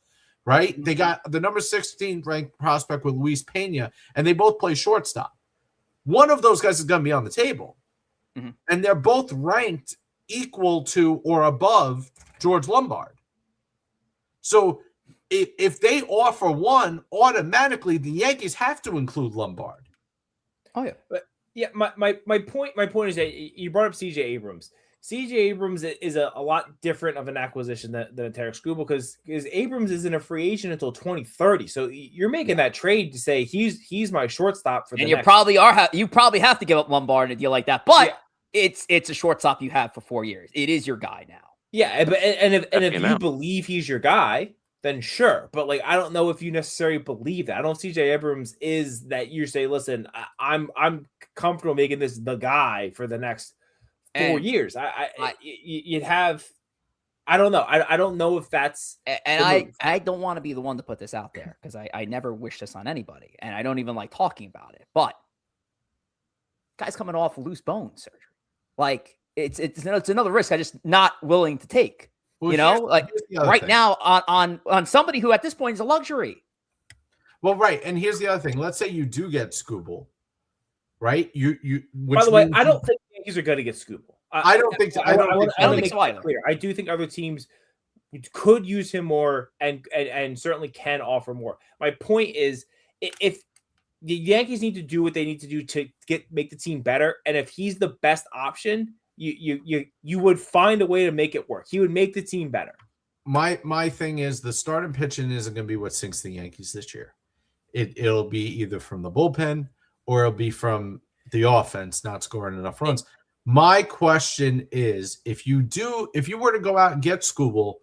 C: right? They got the number 16 ranked prospect with Luis Pena, and they both play shortstop. One of those guys is going to be on the table, and they're both ranked equal to or above George Lombard. So if they offer one, automatically the Yankees have to include Lombard.
D: Oh yeah, but yeah. My point is that you brought up CJ Abrams. CJ Abrams is a lot different of an acquisition than a Tarek Skubal because Abrams isn't a free agent until 2030. So you're making that trade to say he's my shortstop for the
A: you probably have to give up Lombard in a deal like that, but it's a shortstop you have for 4 years. It is your guy now.
D: Yeah, but if you believe he's your guy, then sure. But like, I don't know if you necessarily believe that. I don't CJ Abrams is that you say, listen, I'm comfortable making this the guy for the next 4 years. You'd have, I don't know. I don't know if that's,
A: and I don't want to be the one to put this out there because I never wish this on anybody, and I don't even like talking about it. But guy's coming off loose bone surgery, like it's another risk I just not willing to take. Well, right now on somebody who at this point is a luxury.
C: Well, right, and here's the other thing. Let's say you do get Skubal, right?
D: By the way, I don't think the Yankees are going to get Skubal.
C: I don't think so. I don't think so either.
D: Clear. I do think other teams could use him more and certainly can offer more. My point is, if the Yankees need to do what they need to do to make the team better, and if he's the best option, you would find a way to make it work. He would make the team better.
C: My thing is the starting pitching isn't going to be what sinks the Yankees this year. It'll be either from the bullpen or it'll be from the offense not scoring enough runs. My question is, if you were to go out and get Skubal,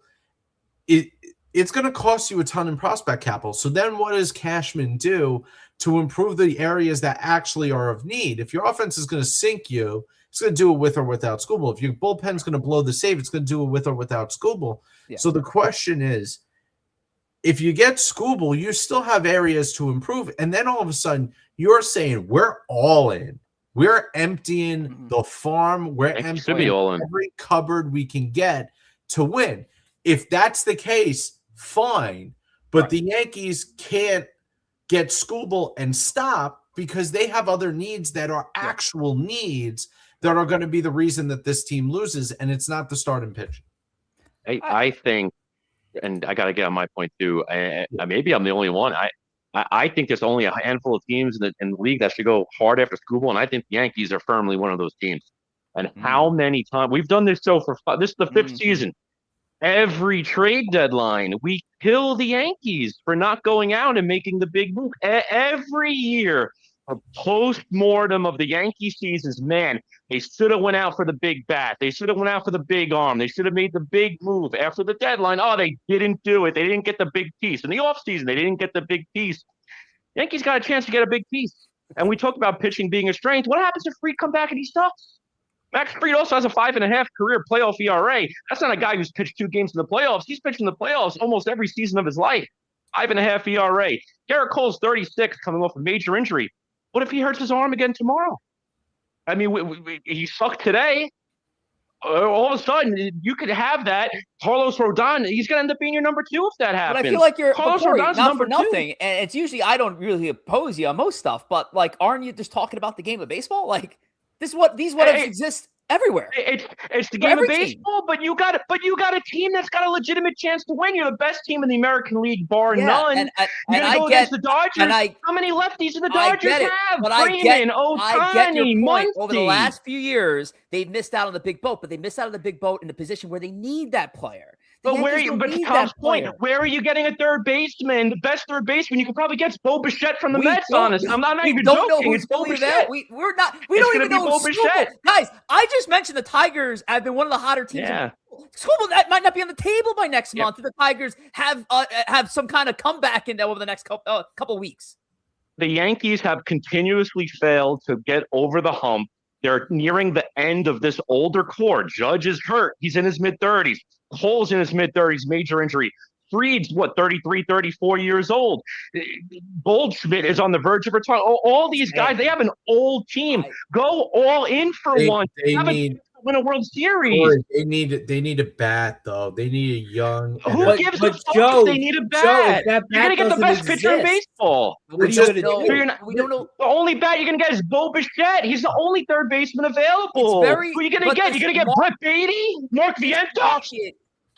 C: it's going to cost you a ton in prospect capital. So then what does Cashman do to improve the areas that actually are of need? If your offense is going to sink you, it's going to do it with or without Skubal. If your bullpen's going to blow the save, it's going to do it with or without Skubal. Yeah. So the question is, if you get Skubal, you still have areas to improve. And then all of a sudden, you're saying, we're all in. We're emptying the farm. We're emptying every cupboard we can get to win. If that's the case, fine. But the Yankees can't get Skubal and stop because they have other needs that are actual needs that are going to be the reason that this team loses, and it's not the starting pitch.
B: I think, and I got to get on my point too. Maybe I'm the only one. I think there's only a handful of teams in the league that should go hard after Skubal, and I think the Yankees are firmly one of those teams. And how many times we've done this show this is the 5th season. Every trade deadline, we kill the Yankees for not going out and making the big move. Every year, a post-mortem of the Yankee seasons, man, they should have went out for the big bat. They should have went out for the big arm. They should have made the big move after the deadline. Oh, they didn't do it. They didn't get the big piece. In the offseason, they didn't get the big piece. Yankees got a chance to get a big piece. And we talk about pitching being a strength. What happens if Fried come back and he sucks? Max Fried also has a 5.5 career playoff ERA. That's not a guy who's pitched 2 games in the playoffs. He's pitched in the playoffs almost every season of his life. 5.5 ERA. Garrett Cole's 36, coming off a major injury. What if he hurts his arm again tomorrow? I mean, he sucked today. All of a sudden, you could have that. Carlos Rodon, he's going to end up being your number 2 if that happens.
A: But I feel like you're
B: Carlos
A: Corey,
B: Rodon's
A: not for
B: number 2.
A: nothing. And it's usually I don't really oppose you on most stuff, but like, aren't you just talking about the game of baseball? Like, these what exist everywhere.
B: It's the game of baseball, but you got a team that's got a legitimate chance to win. You're the best team in the American League, bar none.
A: And
B: you're gonna go against the Dodgers. How many lefties do the Dodgers have? Freeman, Ohtani, Muncy.
A: Over the last few years, they've missed out on the big boat, but they missed out on the big boat in a position where they need that player.
B: But to Tom's point, where are you getting a third baseman? The best third baseman you could probably get is Bo Bichette from the Mets. Honestly, I'm not even joking. It's Bo Bichette.
A: We don't even know Bo Bichette. Guys, I just mentioned the Tigers have been one of the hotter teams.
B: Yeah.
A: Scoble, that might not be on the table by next month. If the Tigers have some kind of comeback in over the next couple weeks.
B: The Yankees have continuously failed to get over the hump. They're nearing the end of this older core. Judge is hurt. He's in his mid-30s. Cole's in his mid-30s, major injury. Fried's, 33, 34 years old. Goldschmidt is on the verge of retirement. All these guys, they have an old team. Go all in for one.
C: They need
B: to win a World Series.
C: They need a bat, though. They need a young.
B: Who gives a fuck if they need a bat? You're going to get the best pitcher in baseball.
A: We don't know.
B: The only bat you're going to get is Bo Bichette. He's the only third baseman available. Who are you going to get? You're going to get Brett Beatty? Mark Vientos?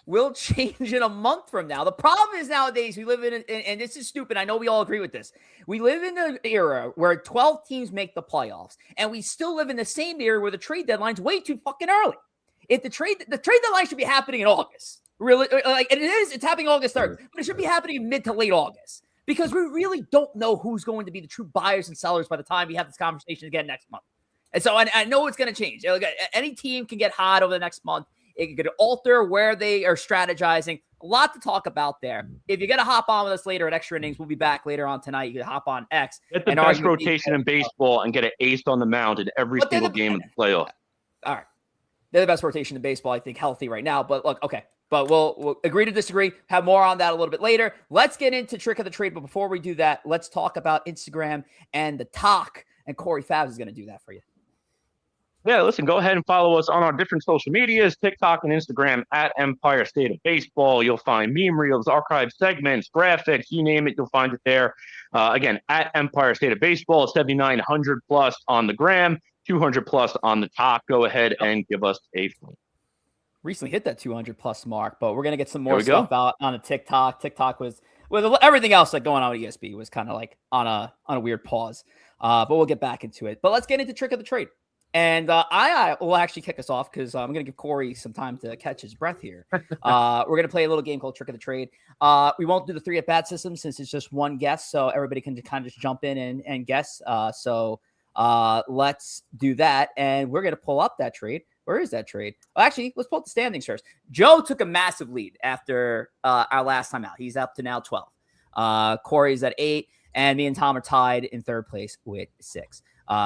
A: Will change in a month from now. The problem is nowadays we live in, and this is stupid. I know we all agree with this. We live in an era where 12 teams make the playoffs, and we still live in the same era where the trade deadline's way too fucking early. If the trade deadline should be happening in August, really, like it's happening August 3rd, but it should be happening mid to late August because we really don't know who's going to be the true buyers and sellers by the time we have this conversation again next month. And so I know it's going to change. Any team can get hot over the next month. It could alter where they are strategizing. A lot to talk about there. If you're going to hop on with us later at Extra Innings, we'll be back later on tonight. You can hop on X.
B: Get the best rotation in baseball and get an ace on the mound in every single game of the playoff.
A: All right. They're the best rotation in baseball, I think, healthy right now. But look, okay. But we'll agree to disagree. Have more on that a little bit later. Let's get into Trick of the Trade. But before we do that, let's talk about Instagram and the talk. And Corey Favs is going to do that for you.
B: Yeah, listen, go ahead and follow us on our different social medias, TikTok and Instagram at Empire State of Baseball. You'll find meme reels, archived segments, graphics, you name it, you'll find it there. Again, at Empire State of Baseball, 7,900 plus on the gram, 200 plus on the talk. Go ahead and give us a follow.
A: Recently hit that 200 plus mark, but we're going to get some more stuff out on a TikTok. TikTok was, with everything else like going on with ESB, was kind of like on a weird pause. But we'll get back into it. But let's get into Trick of the Trade. And I will actually kick us off because I'm going to give Corey some time to catch his breath here. We're going to play a little game called Trick of the Trade. We won't do the 3 at-bat system since it's just one guess, so everybody can kind of just jump in and guess. So let's do that. And we're going to pull up that trade. Where is that trade? Well, actually, let's pull up the standings first. Joe took a massive lead after our last time out. He's up to now 12. Corey's at 8, and me and Tom are tied in 3rd place with 6.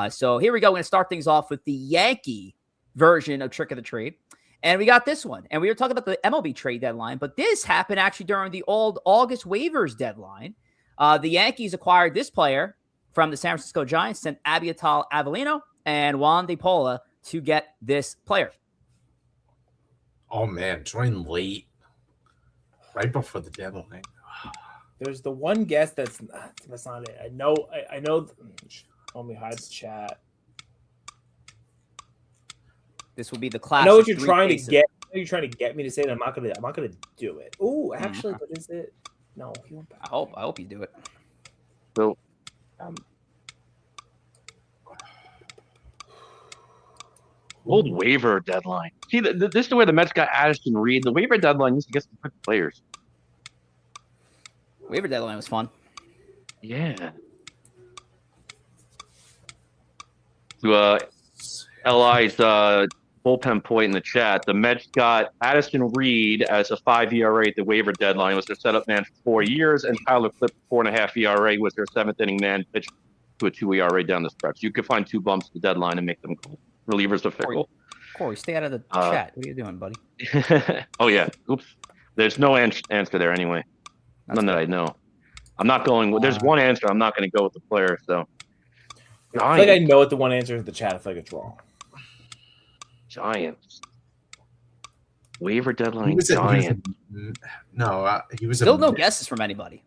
A: So here we go. We're going to start things off with the Yankee version of Trick of the Trade. And we got this one. And we were talking about the MLB trade deadline, but this happened actually during the old August waivers deadline. The Yankees acquired this player from the San Francisco Giants, sent Abiatal Avellino and Juan De Paula to get this player.
C: Oh, man. Joined late. Right before the deadline.
D: There's the one guess that's not it. I know. Let me hide the chat.
A: This will be the classic.
D: I know what you're trying to get. You're trying to get me to say that I'm not gonna do it. Oh, actually, what is it? No, he won't back.
A: I hope you do it.
B: So, old waiver deadline. See, this is the way the Mets got Addison Reed. The waiver deadline used to get some good players.
A: Waiver deadline was fun.
B: Yeah. To Li's bullpen point in the chat, the Mets got Addison Reed as a 5 ERA at the waiver deadline, was their setup man for 4 years, and Tyler Clipp, 4.5 ERA, was their 7th inning man, pitched to a 2 ERA down the stretch. You could find 2 bumps at the deadline and make them cool. Relievers are fickle.
A: Corey, stay out of the chat. What are you doing, buddy?
B: Oh, yeah. Oops. There's no answer there anyway. None that I know. I'm not going. There's one answer. I'm not going to go with the player. So,
D: I feel like I know what the one answer is in the chat. I feel like it's wrong.
B: Giants. Waiver deadline. Giants.
C: He was
A: still no guesses from anybody.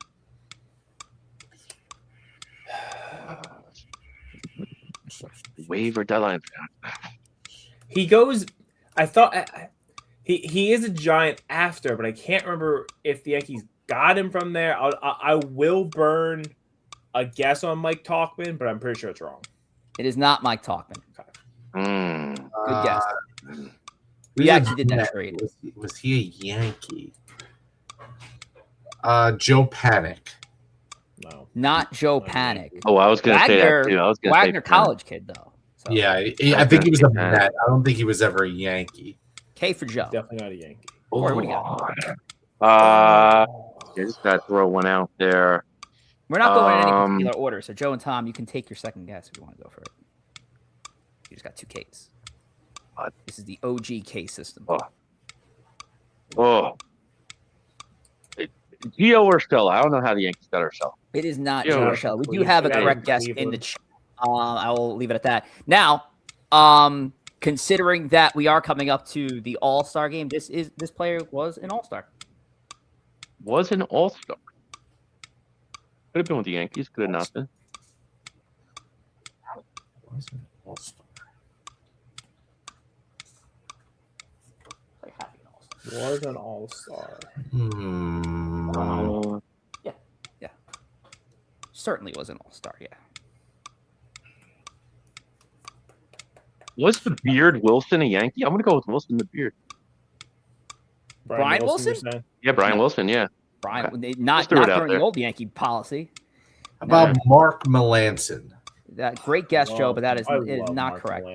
B: Waiver deadline.
D: He goes. I thought he is a Giant after, but I can't remember if the Yankees got him from there. I will burn a guess on Mike Tauchman, but I'm pretty sure it's wrong.
A: It is not Mike Tauchman.
D: Okay.
A: Good guess. We actually did that trade.
C: Was he a Yankee? Joe Panic.
D: No.
A: Not Joe Panic.
B: Oh, I was going to say that too. I was going to say
A: Wagner college kid though. So.
C: Yeah, I think he was a Met. I don't think he was ever a Yankee.
A: K for Joe.
D: Definitely not a Yankee.
A: Corey, what do you got?
B: I just got to throw one out there.
A: We're not going in any particular order, so Joe and Tom, you can take your second guess if you want to go for it. You just got 2 Ks. This is the OG K system.
B: Gio Urshela. I don't know how the Yankees got Urshela.
A: It is not Gio Urshela. We do have a correct guess in the chat. I will leave it at that. Now, considering that we are coming up to the All-Star game, this player was an All-Star.
B: Was an All-Star. Could have been with the Yankees. Could have not been.
C: Was an All-Star.
D: Was an All-Star.
A: Yeah. Certainly was an All-Star, yeah.
B: Was the Beard Wilson a Yankee? I'm going to go with Wilson the Beard.
A: Brian Wilson?
B: Yeah, Brian Wilson, yeah.
A: Brian, not during the old Yankee policy.
C: How about Mark Melanson?
A: That great guess, Joe, but that is not
D: Mark
A: correct.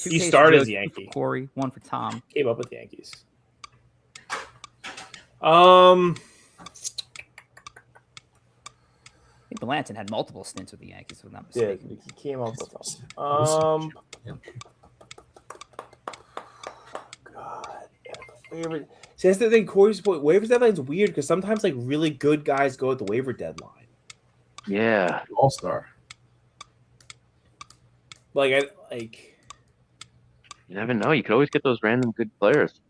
D: He started as Yankee.
A: For Corey, 1 for Tom.
D: Came up with the Yankees. I
A: think Melanson had multiple stints with the Yankees, if I'm not mistaken.
D: He came up with them. God. See, that's the thing. Corey's point. Waiver deadline is weird because sometimes like really good guys go at the waiver deadline.
B: Yeah,
C: All-Star.
B: You never know. You could always get those random good players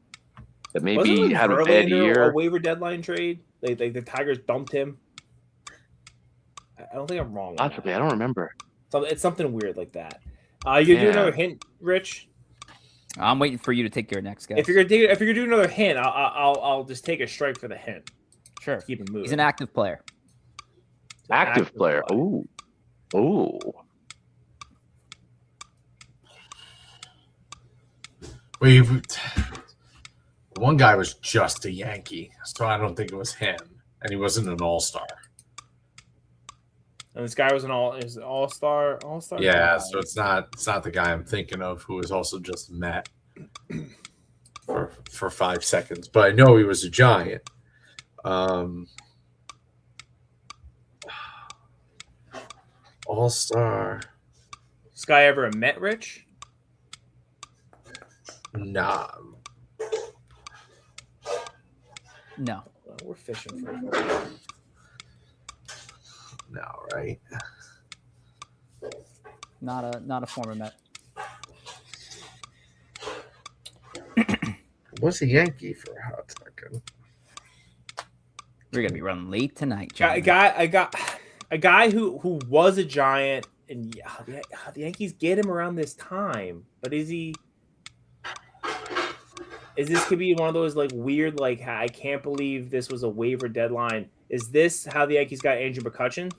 B: that maybe had a bad year.
D: A waiver deadline trade. Like the Tigers dumped him. I don't think I'm wrong.
B: Possibly, I don't remember.
D: So it's something weird like that. You do another hint, Rich?
A: I'm waiting for you to take your next guess.
D: If you're gonna do another hint, I'll just take a strike for the hint.
A: Sure.
D: Keep it moving.
A: He's an active player.
B: Active player. Ooh.
C: One guy was just a Yankee, so I don't think it was him, and he wasn't an All-Star.
D: And this guy was an all-star.
C: Yeah, so it's not the guy I'm thinking of who was also just Met for 5 seconds, but I know he was a Giant. All-Star.
D: This guy ever a Met, Rich?
C: Nah.
D: No. We're fishing for it.
C: No, right?
A: Not a former Met.
C: Was a Yankee for a hot second.
A: We're gonna be running late tonight,
D: I got a guy who was a Giant, and the Yankees get him around this time. But is this could be one of those like weird, like I can't believe this was a waiver deadline. Is this how the Yankees got Andrew McCutchen?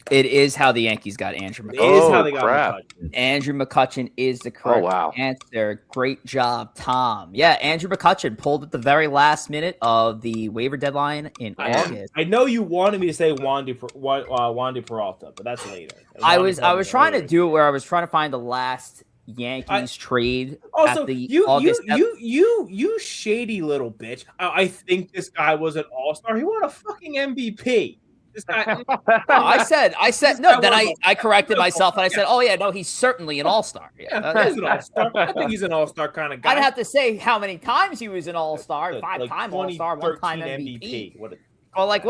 A: It is how the Yankees got Andrew
D: It
A: McCutchen.
D: is how they got
B: crap.
D: McCutchen.
A: Andrew McCutchen is the correct
B: wow.
A: answer. Great job, Tom. Yeah, Andrew McCutchen pulled at the very last minute of the waiver deadline in August.
D: I know you wanted me to say Wandy Peralta, but that's later.
A: I was trying to do it where I was trying to find the last Yankees trade.
D: Also,
A: at the
D: you shady little bitch. I think this guy was an all-star. He won a fucking MVP. This guy.
A: I said no. Then I corrected myself and I said, oh yeah, no, he's certainly an all-star.
D: Yeah, he's an all-star. I think he's an all-star kind of guy.
A: I'd have to say how many times he was an all-star. 5-time all-star, 1-time MVP. What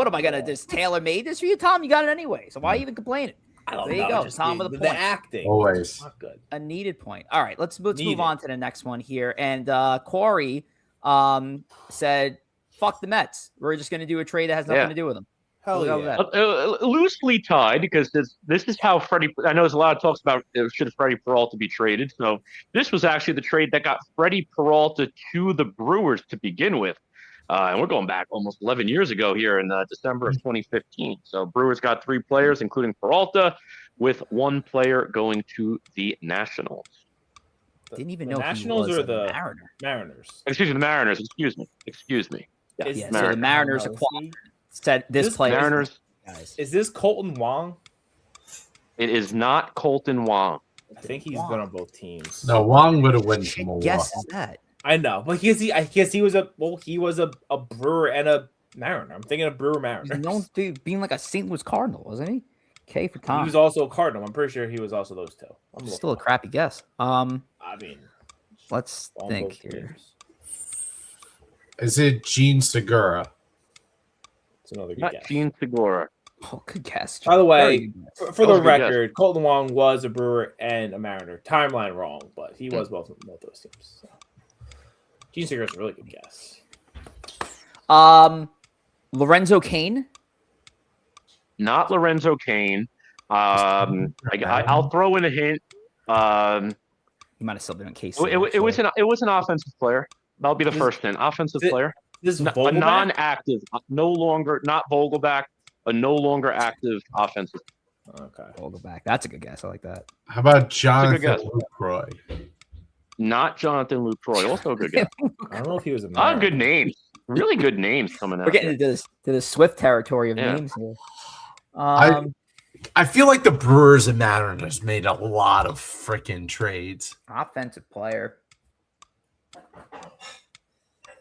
A: am I gonna just tailor made this for you, Tom? You got it anyway. So why even complaining? There you go, Tom with a point.
D: The acting,
C: always
D: not good.
A: A needed point. All right, let's move on to the next one here. And Corey said, "Fuck the Mets. We're just gonna do a trade that has nothing to do with them."
D: Hell yeah.
B: Loosely tied because this is how Freddie. I know there's a lot of talks about should Freddie Peralta be traded. So this was actually the trade that got Freddie Peralta to the Brewers to begin with, and we're going back almost 11 years ago here in December of 2015. So Brewers got 3 players, including Peralta, with 1 player going to the Nationals.
A: Didn't even know
D: Nationals
A: he was
D: or the
A: Mariners.
B: Excuse me, the Mariners. Excuse me.
A: Yeah, so the Mariners acquired. Said this player.
B: Mariners.
D: Is this Colton Wong?
B: It is not Colton Wong.
D: I think he's been on both teams.
C: No, Wong would have went from Milwaukee.
A: Guess that.
D: I know, but I guess he was a Brewer and a Mariner. I'm thinking of Brewer Mariner.
A: He's known to being like a St. Louis Cardinal, wasn't he? K for Tom.
D: He was also a Cardinal. I'm pretty sure he was also those two.
A: Still a crappy guess.
D: I mean,
A: let's think here.
C: Is it Gene Segura?
D: It's another good
B: Not
D: guess.
B: Gene Segura.
A: Oh, good guess.
D: By the way, for the
B: That was a good
D: record, Colton Wong was a Brewer and a Mariner. Timeline wrong, but he was both those teams. So. Gene Segura's a really good guess.
A: Lorenzo Cain.
B: Not Lorenzo Cain. I'll throw in a hint.
A: He might have still been in case.
B: It was an offensive player. That'll be the first hint. Offensive player. A non-active, no longer, not Vogelback, a no longer active offensive.
D: Okay.
A: Vogelback. That's a good guess. I like that.
C: How about Jonathan Lucroy?
B: Not Jonathan Lucroy. Also a good guess.
D: I don't know if he was a
B: lot of good names. Really good names coming out.
A: We're getting to the Swift territory of names here.
C: I feel like the Brewers and Mariners made a lot of freaking trades.
A: Offensive player.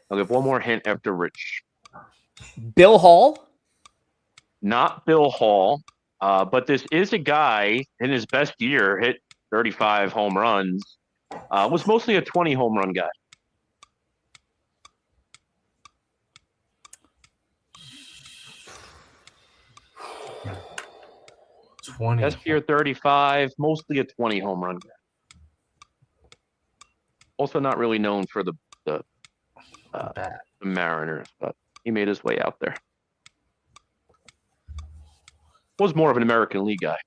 B: I'll give one more hint after Rich.
A: Bill Hall?
B: Not Bill Hall, but this is a guy in his best year, hit 35 home runs, was mostly a 20 home run guy.
C: 20.
B: Best year 35, mostly a 20 home run guy. Also not really known for the Mariners, but he made his way out there. Was more of an American League guy.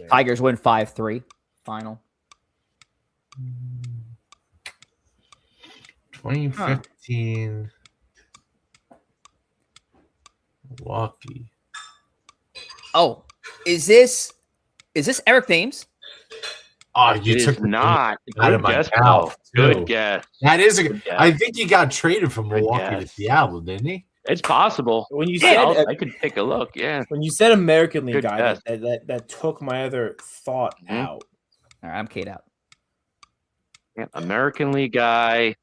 A: Tigers win 5-3 final.
C: 2015 Milwaukee.
A: Oh, is this Eric Thames?
C: Oh, you took
B: not
C: out of
B: good
C: my
B: guess.
C: mouth.
B: Good guess.
C: That is
B: Good guess.
C: I think he got traded from Milwaukee to
B: guess.
C: Seattle, didn't he?
B: It's possible.
D: When you
B: Yeah,
D: said
B: I could take a look. Yeah.
D: when you said American League
B: Good
D: guy,
B: guess.
D: that took my other thought out.
A: All right, I'm Kate out.
B: Yeah, American League guy,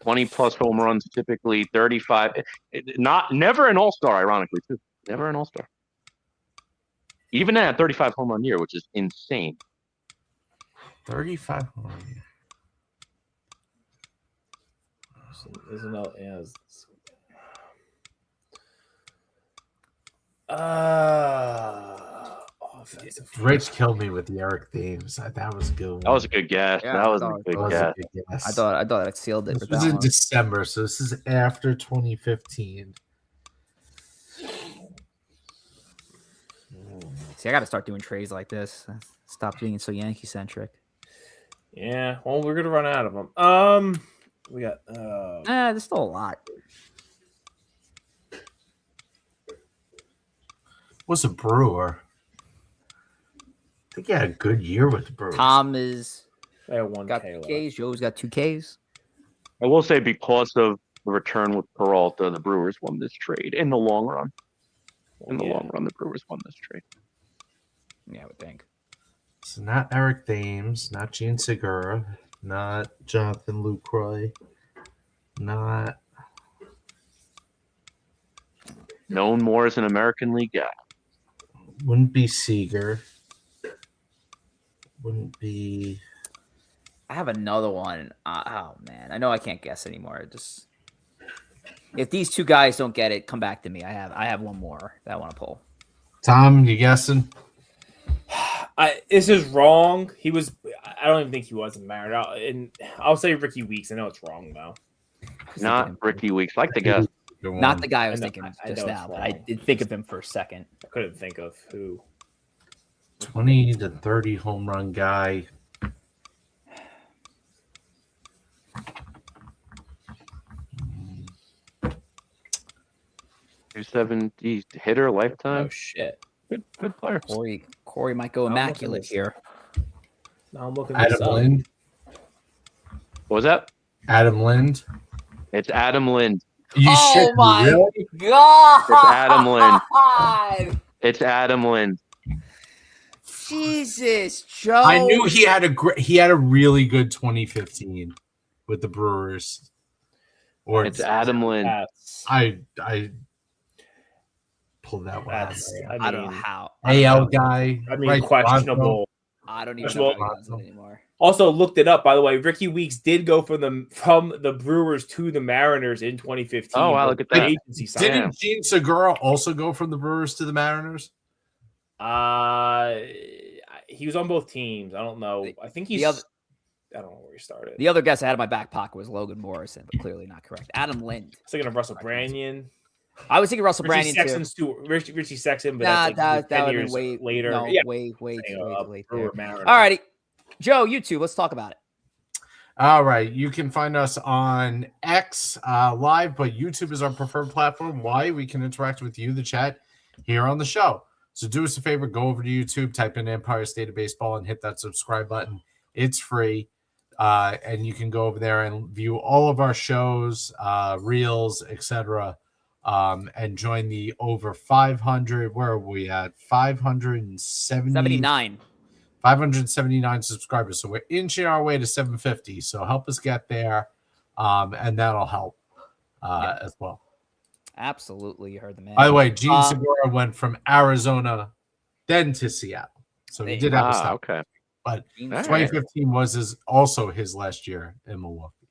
B: 20 plus home runs, typically 35. Never an all-star, ironically, too. Never an all-star. Even at 35 home run year, which is insane.
C: 35 home run.
D: There's another. Offensive.
C: Rich killed me with the Eric Thames. That was a good one.
B: That was a good guess.
A: Yeah,
B: that was a
C: That
B: good
C: was
B: guess.
C: a good guess.
A: I thought I sealed it
C: This
A: with
C: was
A: that
C: in
A: one.
C: December, so this is after 2015.
A: See, I got to start doing trades like this. Stop being so Yankee centric.
D: Yeah. Well, we're gonna run out of them. We got.
A: There's still a lot.
C: Was a Brewer. I think he had a good year with the Brewers.
A: Tom is
D: They have one
A: got
D: K
A: 2
D: left.
A: Ks. Joe's got 2 Ks.
B: I will say because of the return with Peralta, the Brewers won this trade in the long run. In the long run, the Brewers won this trade.
A: Yeah, I would think.
C: So not Eric Thames, not Gene Segura, not Jonathan Lucroy, not
B: Known more as an American League guy.
C: wouldn't be Seager. Wouldn't be.
A: I have another one. Oh man, I know I can't guess anymore. Just if these two guys don't get it, come back to me. I have one more that I want to pull.
C: Tom, you guessing?
D: This is wrong. He was. I don't even think he was married. I'll say Ricky Weeks. I know it's wrong though.
B: Not Ricky Weeks. Like the guess.
A: Not the guy I was thinking
D: I
A: just
D: know
A: now,
D: it's
A: but I
D: wrong.
A: did think of him for a second.
D: I couldn't think of who.
C: 20 to 30 home run guy.
B: .270 hitter lifetime.
D: Oh shit!
B: Good player.
A: Corey might go
D: I'm
A: immaculate
D: looking
A: here.
D: Now I'm looking this
C: Adam
D: up.
C: Lind.
B: What was that?
C: Adam Lind.
B: It's Adam Lind.
C: You
A: Oh
C: shit,
A: my
C: really?
A: God!
B: It's Adam Lind. It's Adam Lind.
A: Jesus, Joe.
C: I knew he had a really good 2015 with the Brewers. Or
B: It's Adam Lind.
D: That's,
C: I pulled that one out.
D: that's,
A: I don't know how.
C: AL guy.
D: I mean,
C: right,
D: questionable.
A: I don't even
D: First
A: know
D: of
A: how
C: all-
A: he does it anymore.
D: Also, looked it up by the way. Ricky Weeks did go from the Brewers to the Mariners in 2015.
B: Oh, wow, look at that.
D: Agency sign.
C: Didn't Gene Segura also go from the Brewers to the Mariners?
D: He was on both teams. I don't know. I think he's.
A: the other-
D: I don't know where he started.
A: The other guess I had in my back pocket was Logan Morrison, but clearly not correct. Adam Lind.
D: I was thinking of Russell Branyan.
A: I was thinking Russell
D: Richie
A: Brandon too.
D: Sexton's too. Richie Sexton, but
A: Nah,
D: that's like
A: that
D: 10
A: would have
D: years
A: been way
D: later.
A: No,
D: Yeah.
A: way late there.
D: Mariner.
A: All righty, Joe, you two, let's talk about it.
C: All right. You can find us on X live, but YouTube is our preferred platform. Why? We can interact with you, the chat, here on the show. So do us a favor, go over to YouTube, type in Empire State of Baseball, and hit that subscribe button. It's free. And you can go over there and view all of our shows, reels, etc. And join the over 500. Where are we at?
A: 79.
C: 579 subscribers. So we're inching our way to 750. So help us get there, and that'll help as well.
A: Absolutely, you heard the man.
C: By the way, Gene Segura went from Arizona, then to Seattle. So he did have a stop.
B: Okay.
C: But
A: All
C: 2015 was also his last year in Milwaukee.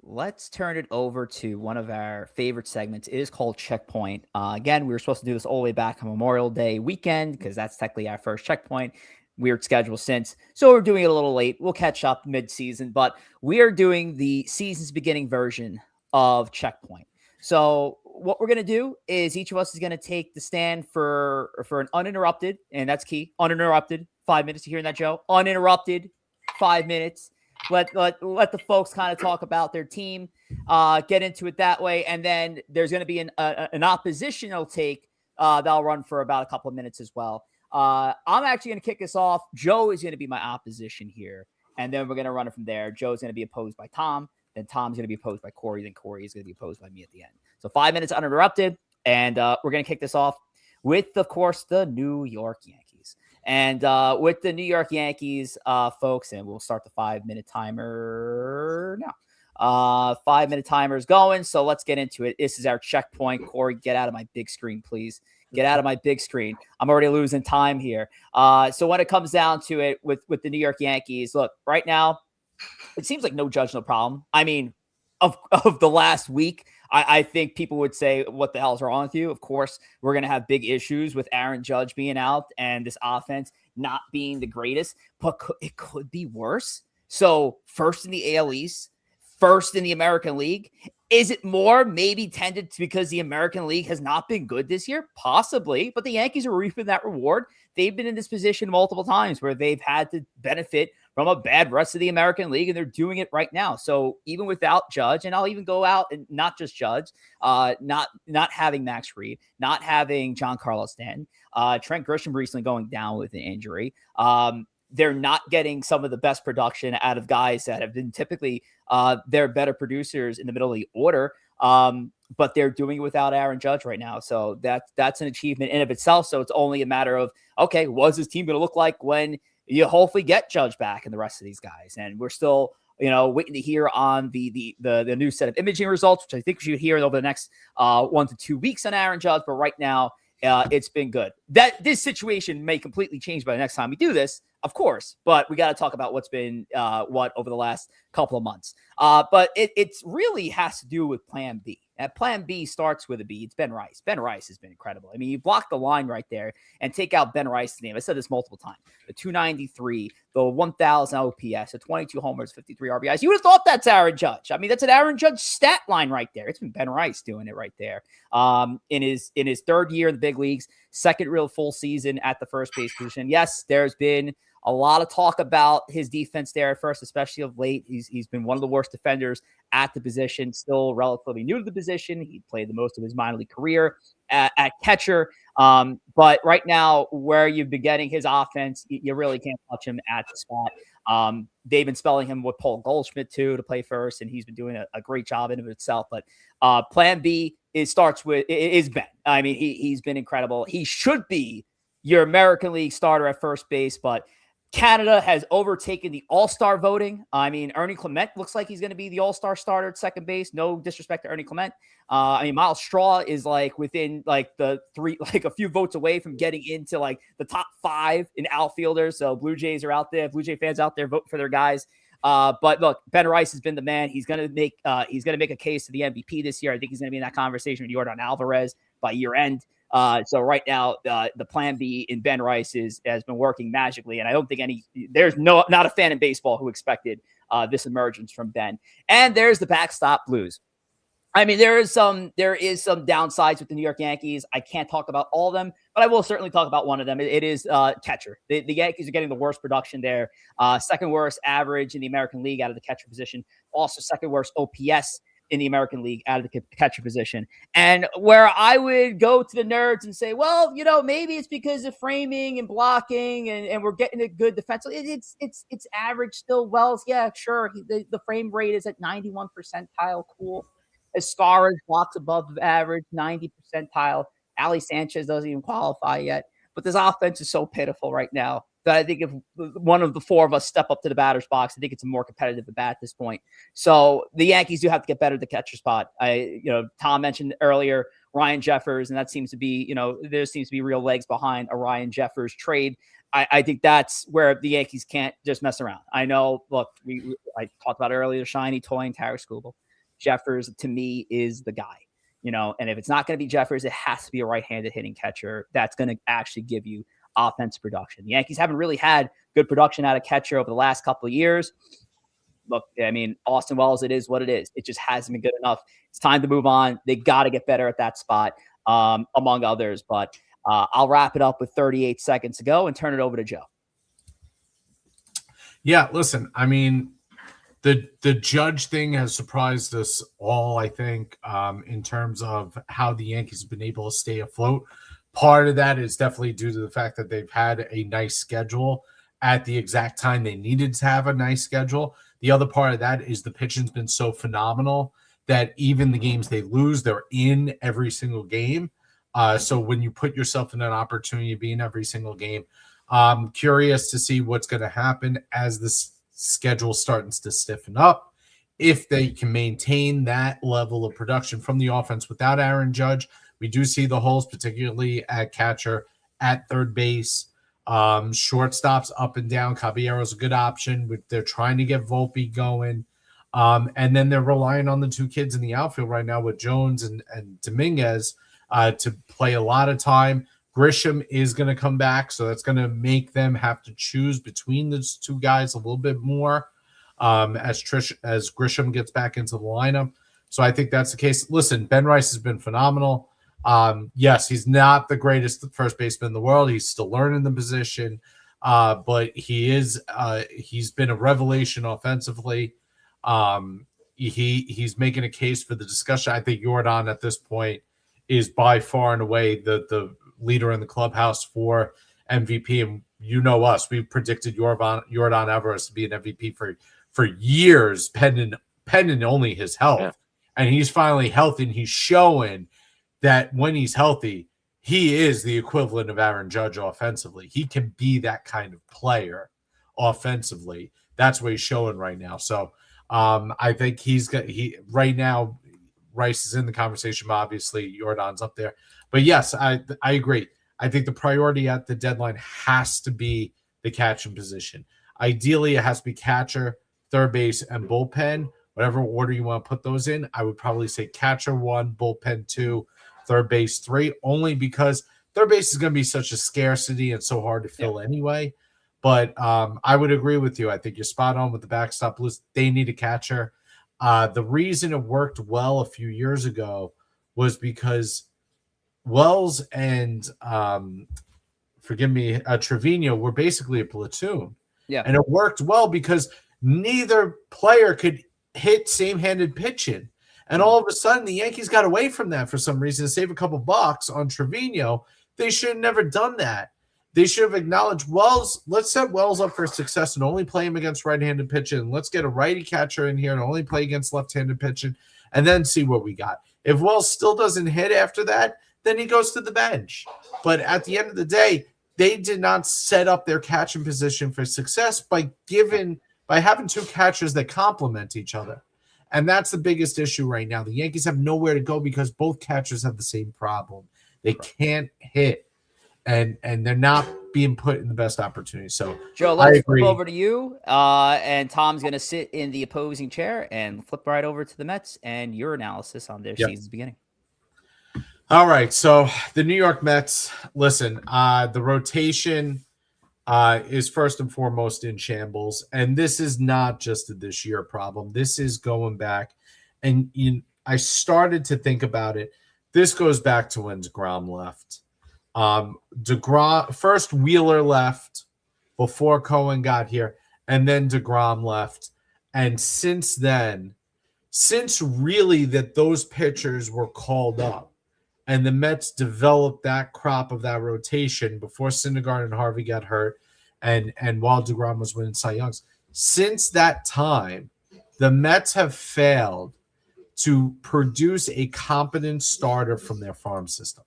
A: Let's turn it over to one of our favorite segments. It is called Checkpoint. Again, we were supposed to do this all the way back on Memorial Day weekend because that's technically our first checkpoint. Weird schedule since. So we're doing it a little late. We'll catch up mid-season, but we are doing the season's beginning version of Checkpoint. So what we're going to do is each of us is going to take the stand for an uninterrupted, and that's key, uninterrupted 5 minutes. You hearing that, Joe? Uninterrupted 5 minutes. Let the folks kind of talk about their team, get into it that way. And then there's going to be an oppositional take that'll run for about a couple of minutes as well. I'm actually going to kick us off. Joe is going to be my opposition here. And then we're going to run it from there. Joe's going to be opposed by Tom. Then Tom's going to be opposed by Corey. Then Corey is going to be opposed by me at the end. So 5 minutes uninterrupted. And we're going to kick this off with, of course, the New York Yankees. And with the New York Yankees, folks, and we'll start the 5 minute timer now. 5 minute timer is going. So let's get into it. This is our checkpoint. Corey, get out of my big screen, please. Get out of my big screen. I'm already losing time here. So when it comes down to it with the New York Yankees, look, right now, it seems like no judge, no problem. I mean, of the last week, I think people would say, what the hell is wrong with you? Of course, we're going to have big issues with Aaron Judge being out and this offense not being the greatest, but it could be worse. So first in the AL East, first in the American League. Is it more maybe tended to because the American League has not been good this year? Possibly, but the Yankees are reaping that reward. They've been in this position multiple times where they've had to benefit from a bad rest of the American League, and they're doing it right now. So even without Judge, and I'll even go out and not just Judge, not having Max Reed, not having Giancarlo Stanton, Trent Grisham recently going down with an injury. They're not getting some of the best production out of guys that have been typically they're better producers in the middle of the order. But they're doing it without Aaron Judge right now. So that's an achievement in of itself. So it's only a matter of, okay, what's this team going to look like when you hopefully get Judge back and the rest of these guys? And we're still, waiting to hear on the new set of imaging results, which I think we should hear over the next 1 to 2 weeks on Aaron Judge. But right now, it's been good. This situation may completely change by the next time we do this, of course, but we got to talk about what's been over the last couple of months. But it really has to do with Plan B. And Plan B starts with a B. It's Ben Rice. Ben Rice has been incredible. I mean, you block the line right there and take out Ben Rice's name. I said this multiple times. The 293, the 1,000 OPS, the 22 homers, 53 RBIs. You would have thought that's Aaron Judge. I mean, that's an Aaron Judge stat line right there. It's been Ben Rice doing it right there. In his third year in the big leagues, second real full season at the first base position. Yes, there's been a lot of talk about his defense there at first, especially of late. He's been one of the worst defenders at the position, still relatively new to the position. He played the most of his minor league career at catcher. But right now, where you've been getting his offense, you really can't touch him at the spot. They've been spelling him with Paul Goldschmidt, too, to play first, and he's been doing a great job in of itself. But Plan B is Ben. I mean, he's been incredible. He should be your American League starter at first base, but Canada has overtaken the all-star voting. I mean, Ernie Clement looks like he's going to be the all-star starter at second base. No disrespect to Ernie Clement. I mean, Miles Straw is within the three, a few votes away from getting into the top 5 in outfielders. So Blue Jays are out there. Blue Jay fans out there, vote for their guys. But look, Ben Rice has been the man. He's going to make a case to the MVP this year. I think he's going to be in that conversation with Yordan Alvarez by year end. So right now, the Plan B in Ben Rice has been working magically, and I don't think there's not a fan in baseball who expected this emergence from Ben. And there's the backstop blues. I mean, there is some downsides with the New York Yankees. I can't talk about all of them, but I will certainly talk about one of them. It is catcher. The Yankees are getting the worst production there. Second worst average in the American League out of the catcher position. Also second worst OPS in the American League out of the catcher position. And where I would go to the nerds and say, well, maybe it's because of framing and blocking and we're getting a good defense. It's average still. Wells, yeah, sure. The frame rate is at 91 percentile. Cool. Escaras blocks above average, 90 percentile. Ali Sanchez doesn't even qualify yet. But this offense is so pitiful right now that I think if one of the 4 of us step up to the batter's box, I think it's a more competitive at bat at this point. So the Yankees do have to get better at the catcher spot. Tom mentioned earlier Ryan Jeffers, and that seems to be, there seems to be real legs behind a Ryan Jeffers trade. I think that's where the Yankees can't just mess around. I know, look, I talked about earlier, shiny toy and Tarik Skubal. Jeffers, to me, is the guy. And if it's not going to be Jeffers, it has to be a right-handed hitting catcher that's going to actually give you offensive production. The Yankees haven't really had good production out of catcher over the last couple of years. Look, I mean, Austin Wells, it is what it is. It just hasn't been good enough. It's time to move on. They got to get better at that spot, among others. But I'll wrap it up with 38 seconds to go and turn it over to Joe.
C: Yeah, listen, I mean, the Judge thing has surprised us all, I think, in terms of how the Yankees have been able to stay afloat. Part of that is definitely due to the fact that they've had a nice schedule at the exact time they needed to have a nice schedule. The other part of that is the pitching's been so phenomenal that even the games they lose, they're in every single game. So when you put yourself in an opportunity to be in every single game, I'm curious to see what's going to happen as this schedule starts to stiffen up. If they can maintain that level of production from the offense without Aaron Judge, we do see the holes, particularly at catcher, at third base, shortstops up and down. Caballero's a good option. They're trying to get Volpe going. And then they're relying on the 2 kids in the outfield right now with Jones and Dominguez to play a lot of time. Grisham is going to come back, so that's going to make them have to choose between those 2 guys a little bit more as Grisham gets back into the lineup. So I think that's the case. Listen, Ben Rice has been phenomenal. Yes, he's not the greatest first baseman in the world. He's still learning the position. but he's been a revelation offensively. He's making a case for the discussion. I think Jordan at this point is by far and away the leader in the clubhouse for MVP. And you know us, we predicted Jordan Alvarez to be an MVP for years, pending only his health. Yeah. And he's finally healthy, and he's showing that when he's healthy, he is the equivalent of Aaron Judge offensively. He can be that kind of player offensively. That's what he's showing right now. So I think right now, Rice is in the conversation, but obviously Jordan's up there. But yes, I agree. I think the priority at the deadline has to be the catching position. Ideally, it has to be catcher, third base, and bullpen. Whatever order you want to put those in, I would probably say catcher 1, bullpen 2, third base 3, only because third base is going to be such a scarcity and so hard to fill anyway. But I would agree with you. I think you're spot on with the backstop list. They need a catcher. The reason it worked well a few years ago was because Wells and Trevino were basically a platoon. Yeah. And it worked well because neither player could hit same-handed pitching. And all of a sudden, the Yankees got away from that for some reason to save a couple bucks on Trevino. They should have never done that. They should have acknowledged Wells. Let's set Wells up for success and only play him against right-handed pitching. Let's get a righty catcher in here and only play against left-handed pitching and then see what we got. If Wells still doesn't hit after that, then he goes to the bench. But at the end of the day, they did not set up their catching position for success by having two catchers that complement each other. And that's the biggest issue right now. The Yankees have nowhere to go because both catchers have the same problem. They can't hit, and they're not being put in the best opportunity. So,
A: Joe, let's flip over to you. And Tom's going to sit in the opposing chair and flip right over to the Mets and your analysis on their season's beginning.
C: All right. So the New York Mets, listen, the rotation is first and foremost in shambles. And this is not just a this year problem. This is going back. And I started to think about it. This goes back to when DeGrom left. First Wheeler left before Cohen got here, and then DeGrom left. And since then, since really that those pitchers were called up, and the Mets developed that crop of that rotation before Syndergaard and Harvey got hurt, and while DeGrom was winning Cy Youngs. Since that time, the Mets have failed to produce a competent starter from their farm system.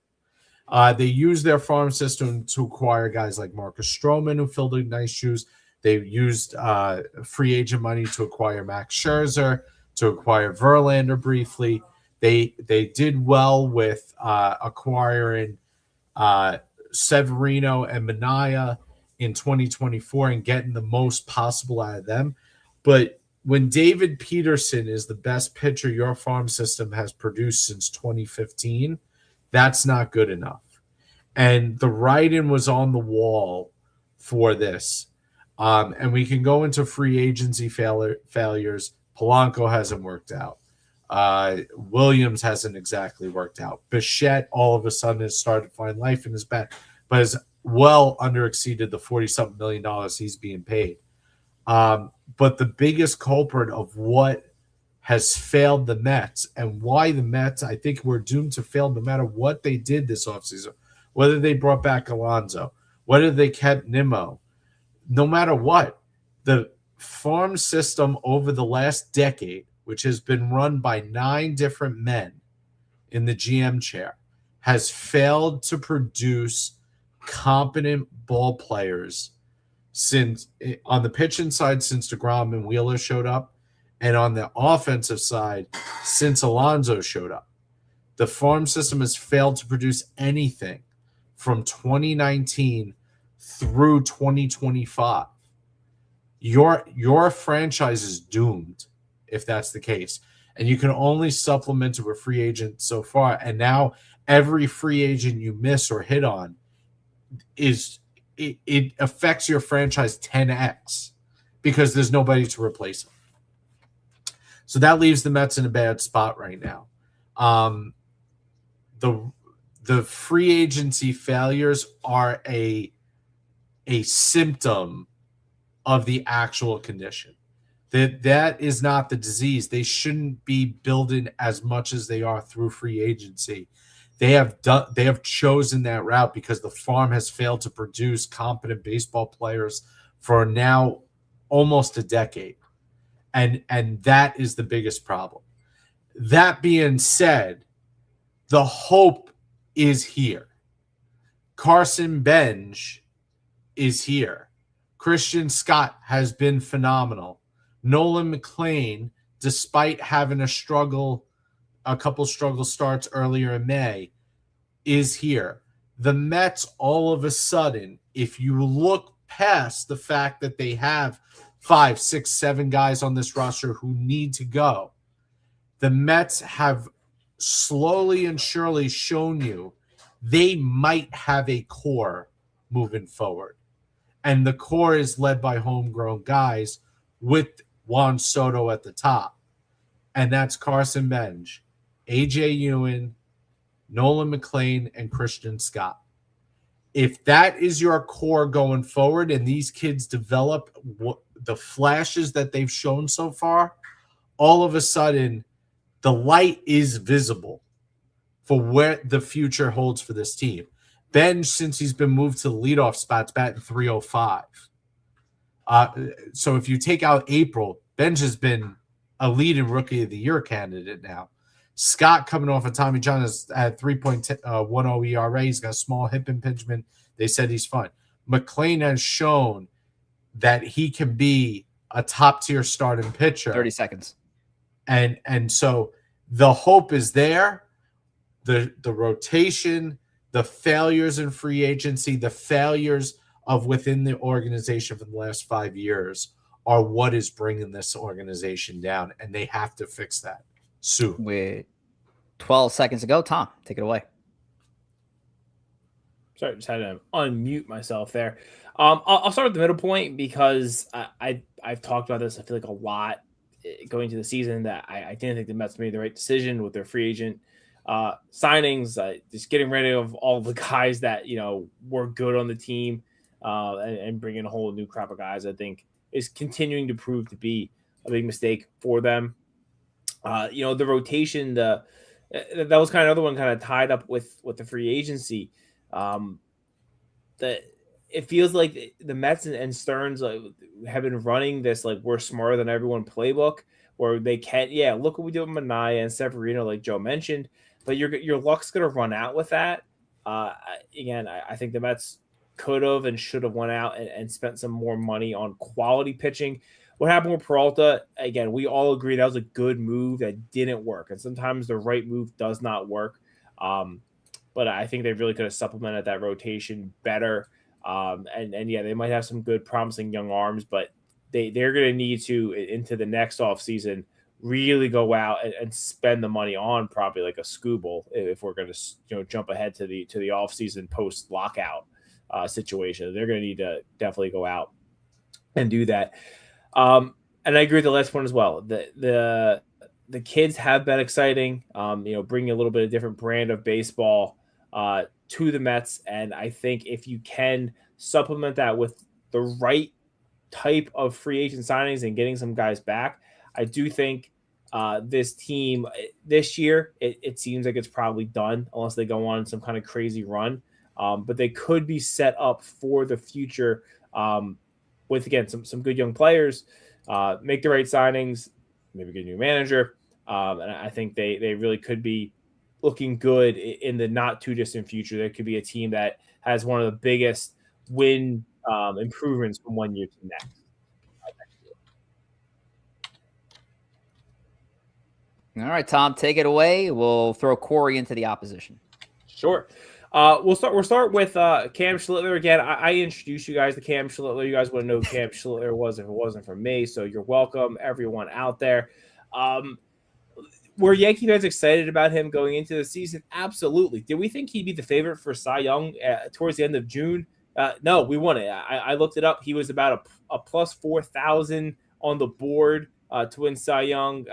C: They used their farm system to acquire guys like Marcus Stroman, who filled in nice shoes. They used free agent money to acquire Max Scherzer, to acquire Verlander briefly. They did well with acquiring Severino and Minaya in 2024 and getting the most possible out of them. But when David Peterson is the best pitcher your farm system has produced since 2015, that's not good enough. And the writing was on the wall for this. And we can go into free agency failures. Polanco hasn't worked out. Williams hasn't exactly worked out. Bichette all of a sudden has started to find life in his bat, but has well under-exceeded the $40-something million he's being paid. But the biggest culprit of what has failed the Mets and why the Mets, I think, were doomed to fail no matter what they did this offseason, whether they brought back Alonso, whether they kept Nimmo, no matter what, the farm system over the last decade, which has been run by 9 different men in the GM chair, has failed to produce competent ball players since on the pitching side since DeGrom and Wheeler showed up, and on the offensive side since Alonso showed up. The farm system has failed to produce anything from 2019 through 2025. Your franchise is doomed if that's the case. And you can only supplement it with free agents so far. And now every free agent you miss or hit on it affects your franchise 10x because there's nobody to replace them. So that leaves the Mets in a bad spot right now. The free agency failures are a a symptom of the actual condition. That is not the disease. They shouldn't be building as much as they are through free agency. They have chosen that route because the farm has failed to produce competent baseball players for now almost a decade. And that is the biggest problem. That being said, the hope is here. Carson Bench is here. Christian Scott has been phenomenal. Nolan McLean, despite having a couple struggle starts earlier in May, is here. The Mets, all of a sudden, if you look past the fact that they have 5, 6, 7 guys on this roster who need to go, the Mets have slowly and surely shown you they might have a core moving forward. And the core is led by homegrown guys with Juan Soto at the top. And that's Carson Bench, A.J. Ewan, Nolan McLean, and Christian Scott. If that is your core going forward and these kids develop the flashes that they've shown so far, all of a sudden the light is visible for where the future holds for this team. Bench, since he's been moved to the leadoff spot's batting .305. So if you take out April, Bench has been a leading rookie of the year candidate now. Scott, coming off of Tommy John, has had 3.10 ERA. He's got a small hip impingement. They said he's fine. McLean has shown that he can be a top-tier starting pitcher.
A: 30 seconds.
C: And so the hope is there. The rotation, the failures in free agency, the failures of within the organization for the last 5 years are what is bringing this organization down, and they have to fix that soon.
A: With 12 seconds to go, Tom, take it away.
D: Sorry, just had to unmute myself there. I'll start with the middle point because I've talked about this, I feel like, a lot going to the season, that I didn't think the Mets made the right decision with their free agent signings, just getting rid of all the guys that, were good on the team and bringing a whole new crop of guys, I think is continuing to prove to be a big mistake for them. The rotation, that was kind of another one kind of tied up with the free agency. That it feels like the Mets and Stearns have been running this we're smarter than everyone playbook, where they can't. Yeah, look what we did with Manaea and Severino, like Joe mentioned. But your luck's gonna run out with that. Again, I think the Mets could have and should have went out and spent some more money on quality pitching. What happened with Peralta? Again, we all agree that was a good move that didn't work, and sometimes the right move does not work. But I think they really could have supplemented that rotation better. And yeah, they might have some good, promising young arms, but they're going to need to, into the next offseason, really go out and spend the money on probably like a Scooble if we're going to jump ahead to the offseason post lockout situation. They're going to need to definitely go out and do that. And I agree with the last one as well. The kids have been exciting, bringing a little bit of different brand of baseball to the Mets. And I think if you can supplement that with the right type of free agent signings and getting some guys back, I do think this team this year, it seems like it's probably done unless they go on some kind of crazy run. But they could be set up for the future with, again, some good young players, make the right signings, maybe get a new manager. And I think they really could be looking good in the not too distant future. There could be a team that has one of the biggest win improvements from one year to the next.
A: All right, Tom, take it away. We'll throw Corey into the opposition.
D: Sure. We'll start with Cam Schlittler again. I introduced you guys to Cam Schlittler. You guys want to know who Cam Schlittler was if it wasn't for me. So you're welcome, everyone out there. Were Yankee fans excited about him going into the season? Absolutely. Did we think he'd be the favorite for Cy Young towards the end of June? No, we won it. I looked it up. He was about a plus 4,000 on the board to win Cy Young.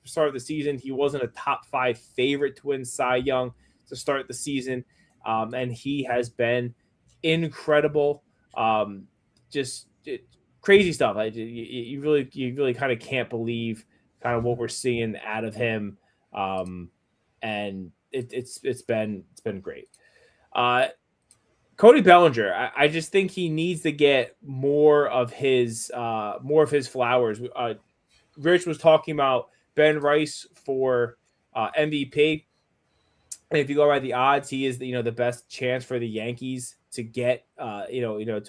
D: Start of the season, he wasn't a top 5 favorite to win Cy Young to start the season. And he has been incredible. Just crazy stuff. You really kind of can't believe kind of what we're seeing out of him, and it's been great. Cody Bellinger, I just think he needs to get more of his flowers. Rich was talking about Ben Rice for MVP. And if you go by the odds, he is the best chance for the Yankees to get to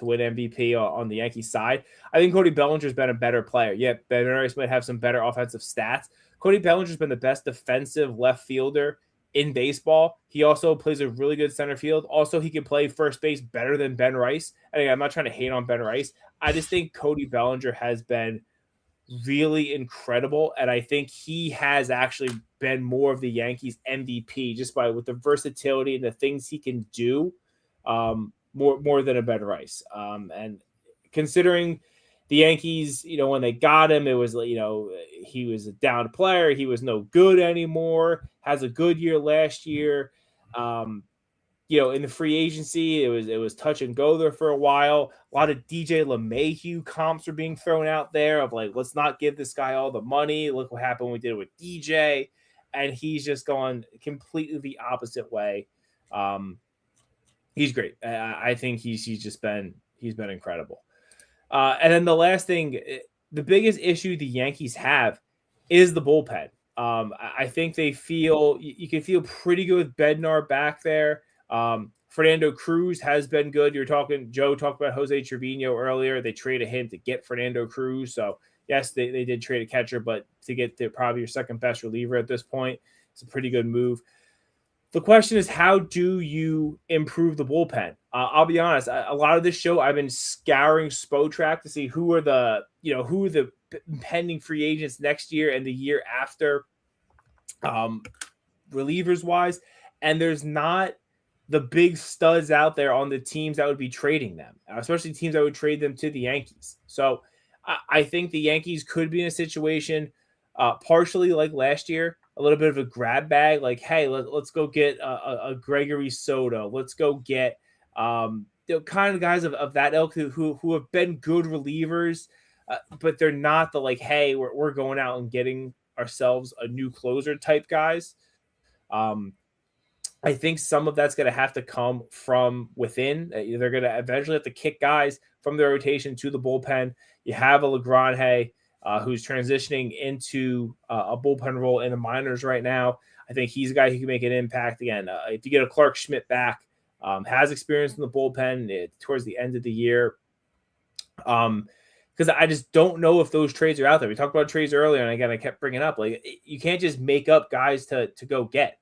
D: win MVP on the Yankees side. I think Cody Bellinger's been a better player. Yeah, Ben Rice might have some better offensive stats. Cody Bellinger's been the best defensive left fielder in baseball. He also plays a really good center field. Also, he can play first base better than Ben Rice. And again, I'm not trying to hate on Ben Rice. I just think Cody Bellinger has been really incredible, and I think he has actually been more of the Yankees MVP just with the versatility and the things he can do, more than a Ben Rice. And considering the Yankees, when they got him, it was he was a down player, he was no good anymore. Has a good year last year. In the free agency, it was touch and go there for a while. A lot of DJ LeMahieu comps are being thrown out there of let's not give this guy all the money. Look what happened when we did it with DJ. And he's just gone completely the opposite way. He's great. I think he's been incredible. And then the last thing, the biggest issue the Yankees have is the bullpen. I think they feel you can feel pretty good with Bednar back there. Fernando Cruz has been good. Joe talked about Jose Trevino earlier. They traded him to get Fernando Cruz. So yes, they did trade a catcher, but to get probably your second best reliever at this point, it's a pretty good move. The question is, how do you improve the bullpen? I'll be honest. A lot of this show, I've been scouring Spotrac to see who are the pending free agents next year and the year after, relievers wise. And there's not the big studs out there on the teams that would be trading them, especially teams that would trade them to the Yankees. So I think the Yankees could be in a situation partially like last year, a little bit of a grab bag, hey, let's go get a Gregory Soto. Let's go get the kind of guys of that ilk who have been good relievers, but they're not the hey, we're going out and getting ourselves a new closer type guys. I think some of that's going to have to come from within. They're going to eventually have to kick guys from their rotation to the bullpen. You have a LeGrand who's transitioning into a bullpen role in the minors right now. I think he's a guy who can make an impact. Again, if you get a Clark Schmidt back, has experience in the bullpen towards the end of the year. Because I just don't know if those trades are out there. We talked about trades earlier, and again, I kept bringing up, you can't just make up guys to go get.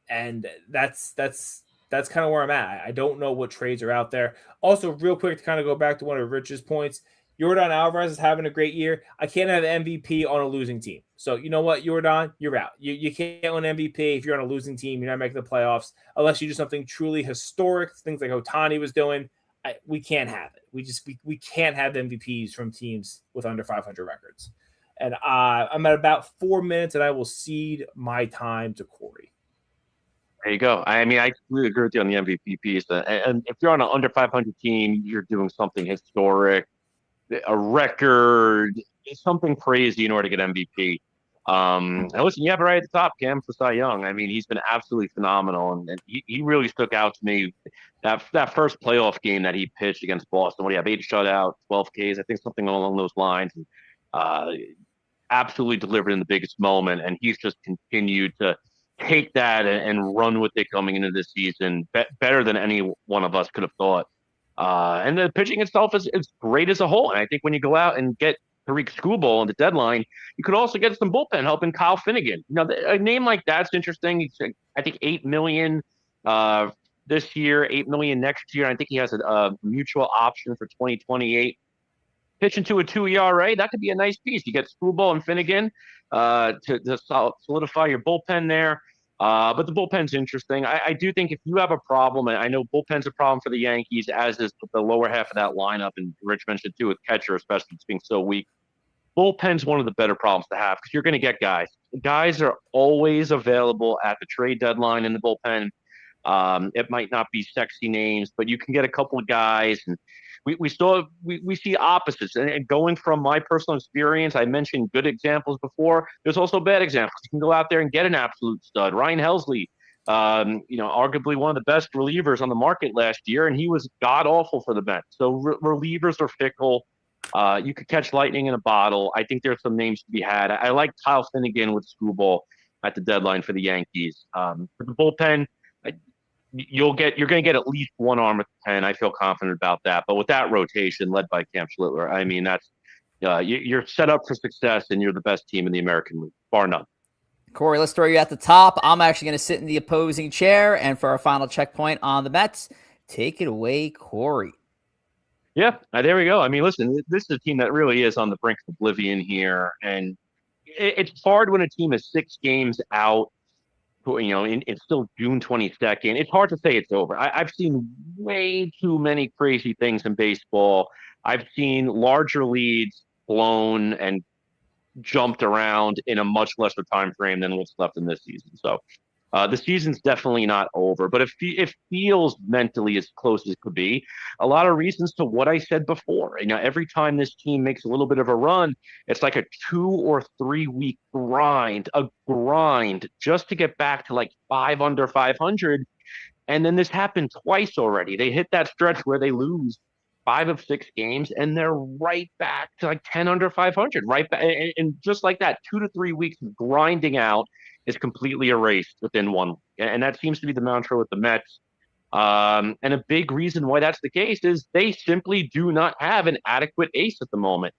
D: And that's kind of where I'm at. I don't know what trades are out there. Also, real quick to kind of go back to one of Rich's points, Yordan Alvarez is having a great year. I can't have MVP on a losing team. So you know what, Yordan, you're out. You can't win MVP if you're on a losing team. You're not making the playoffs unless you do something truly historic, things like Ohtani was doing. We can't have it. We can't have MVPs from teams with under 500 records. And I'm at about 4 minutes, and I will cede my time to Corey.
B: There you go. I mean, I completely agree with you on the MVP piece. And if you're on an under 500 team, you're doing something historic, a record, something crazy in order to get MVP. And listen, you have it right at the top, Cam, for Cy Young. I mean, he's been absolutely phenomenal, and he really stuck out to me. That first playoff game that he pitched against Boston, what do you have, 8 shutouts, 12 Ks, I think something along those lines. Absolutely delivered in the biggest moment, and he's just continued to take that and run with it coming into this season better than any one of us could have thought. And the pitching itself is great as a whole. And I think when you go out and get Tariq Skubal on the deadline, you could also get some bullpen help in Kyle Finnegan. A name like that's interesting. He's, I think, $8 million this year, $8 million next year. I think he has a mutual option for 2028. Pitching to a 2 ERA, that could be a nice piece. You get Skubal and Finnegan to solidify your bullpen there. But the bullpen's interesting. I do think if you have a problem, and I know bullpen's a problem for the Yankees, as is the lower half of that lineup, and Rich mentioned too with catcher, especially it's being so weak. Bullpen's one of the better problems to have because you're going to get guys. Guys are always available at the trade deadline in the bullpen. It might not be sexy names, but you can get a couple of guys, and we see opposites. And going from my personal experience, I mentioned good examples before. There's also bad examples. You can go out there and get an absolute stud. Ryan Helsley, arguably one of the best relievers on the market last year, and he was god awful for the Mets. So relievers are fickle. You could catch lightning in a bottle. I think there's some names to be had. I like Kyle Finnegan with Screwball at the deadline for the Yankees. For the bullpen, you're going to get at least one arm at the pen. I feel confident about that. But with that rotation led by Cam Schlittler, I mean, that's you're set up for success, and you're the best team in the American League, bar none.
A: Corey, let's throw you at the top. I'm actually going to sit in the opposing chair, and for our final checkpoint on the Mets, take it away, Corey.
B: Yeah, there we go. I mean, listen, this is a team that really is on the brink of oblivion here, and it's hard when a team is 6 games out. It's still June 22nd. It's hard to say it's over. I've seen way too many crazy things in baseball. I've seen larger leads blown and jumped around in a much lesser time frame than what's left in this season. So the season's definitely not over, but it feels mentally as close as it could be. A lot of reasons to what I said before. Every time this team makes a little bit of a run, it's like a 2 or 3 week grind just to get back to like 5 under 500. And then this happened twice already. They hit that stretch where they lose 5 of 6 games, and they're right back to like 10 under 500, right back. And just like that, 2 to 3 weeks of grinding out is completely erased within 1 week. And that seems to be the mantra with the Mets. And a big reason why that's the case is they simply do not have an adequate ace at the moment.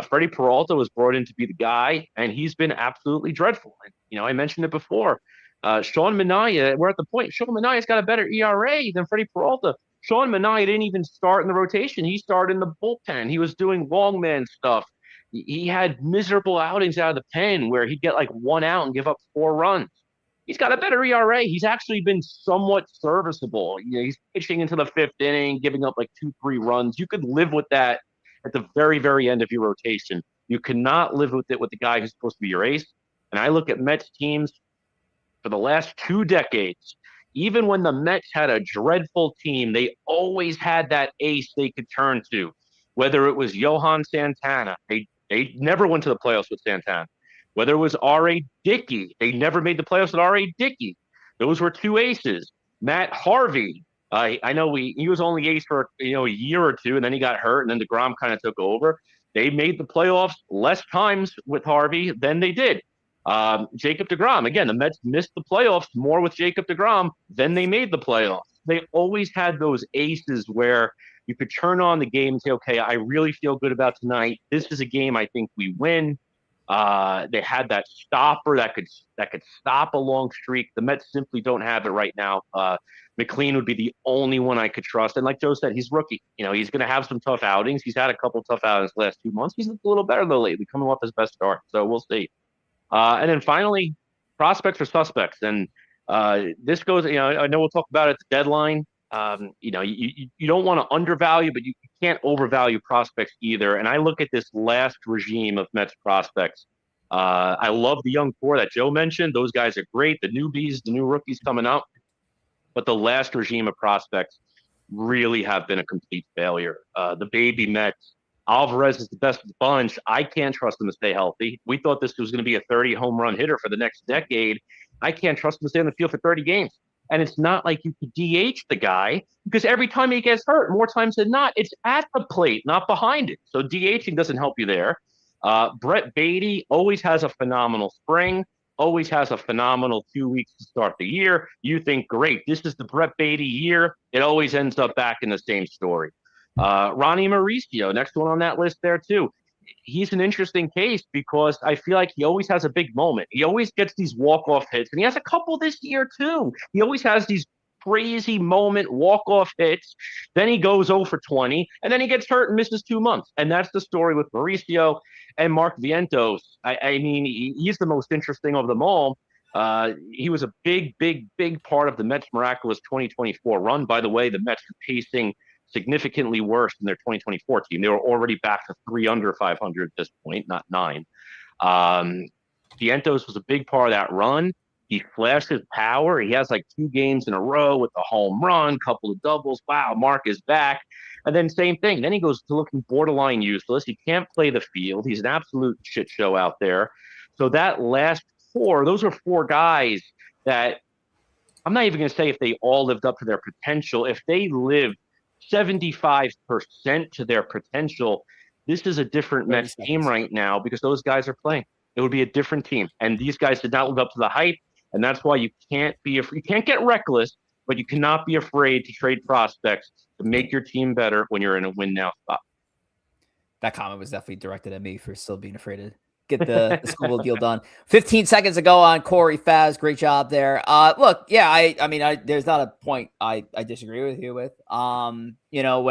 B: Freddie Peralta was brought in to be the guy, and he's been absolutely dreadful. And, I mentioned it before. Sean Manaea, we're at the point. Sean Manaea's got a better ERA than Freddie Peralta. Sean Manaea didn't even start in the rotation. He started in the bullpen. He was doing long man stuff. He had miserable outings out of the pen where he'd get like 1 out and give up 4 runs. He's got a better ERA. He's actually been somewhat serviceable. He's pitching into the 5th inning, giving up like 2-3 runs. You could live with that at the very, very end of your rotation. You cannot live with it with the guy who's supposed to be your ace. And I look at Mets teams for the last 2 decades. Even when the Mets had a dreadful team, they always had that ace they could turn to, whether it was Johan Santana. They never went to the playoffs with Santana. Whether it was R.A. Dickey, they never made the playoffs with R.A. Dickey. Those were 2 aces. Matt Harvey, I know he was only ace for a year or 2, and then he got hurt, and then DeGrom kind of took over. They made the playoffs less times with Harvey than they did. Jacob deGrom, again, the Mets missed the playoffs more with Jacob deGrom than they made the playoffs. They always had those aces where you could turn on the game and say, okay, I really feel good about tonight. This is a game I think we win. They had that stopper that could stop a long streak. The Mets simply don't have it right now. McLean would be the only one I could trust. And like Joe said, he's rookie. He's going to have some tough outings. He's had a couple tough outings the last 2 months. He's looked a little better though lately, coming off his best start. So we'll see. And then finally, prospects or suspects. And this goes, I know we'll talk about it at the deadline. You don't want to undervalue, but you can't overvalue prospects either. And I look at this last regime of Mets prospects. I love the young core that Joe mentioned. Those guys are great. The newbies, the new rookies coming up. But the last regime of prospects really have been a complete failure. The baby Mets. Alvarez is the best of the bunch. I can't trust him to stay healthy. We thought this was going to be a 30 home run hitter for the next decade. I can't trust him to stay on the field for 30 games. And it's not like you could DH the guy because every time he gets hurt, more times than not, it's at the plate, not behind it. So DHing doesn't help you there. Brett Beatty always has a phenomenal spring, always has a phenomenal 2 weeks to start the year. You think, great, this is the Brett Beatty year. It always ends up back in the same story. Ronnie Mauricio, next one on that list there too. He's an interesting case because I feel like he always has a big moment. He always gets these walk-off hits, and he has a couple this year too. He always has these crazy moment walk-off hits. Then he goes 0 for 20, and then he gets hurt and misses 2 months. And that's the story with Mauricio and Mark Vientos. I mean, he's the most interesting of them all. He was a big part of the Mets' miraculous 2024 run. By the way, the Mets are pacing significantly worse than their 2024 team. They were already back to 3 under 500 at this point, not 9. Vientos was a big part of that run. He flashes power. He has like 2 games in a row with a home run, couple of doubles. Wow, Mark is back. And then same thing. Then he goes to looking borderline useless. He can't play the field. He's an absolute shit show out there. So that last four, those are 4 guys that I'm not even going to say if they all lived up to their potential. If they lived 75% to their potential, this is a different Mets team right now because those guys are playing. It would be a different team. And these guys did not live up to the hype. And that's why you can't get reckless, but you cannot be afraid to trade prospects to make your team better when you're in a win now spot.
A: That comment was definitely directed at me for still being afraid to get the school deal done. 15 seconds ago on Corey Favs. Great job there. Look, yeah, I mean, there's not a point I disagree with you with. When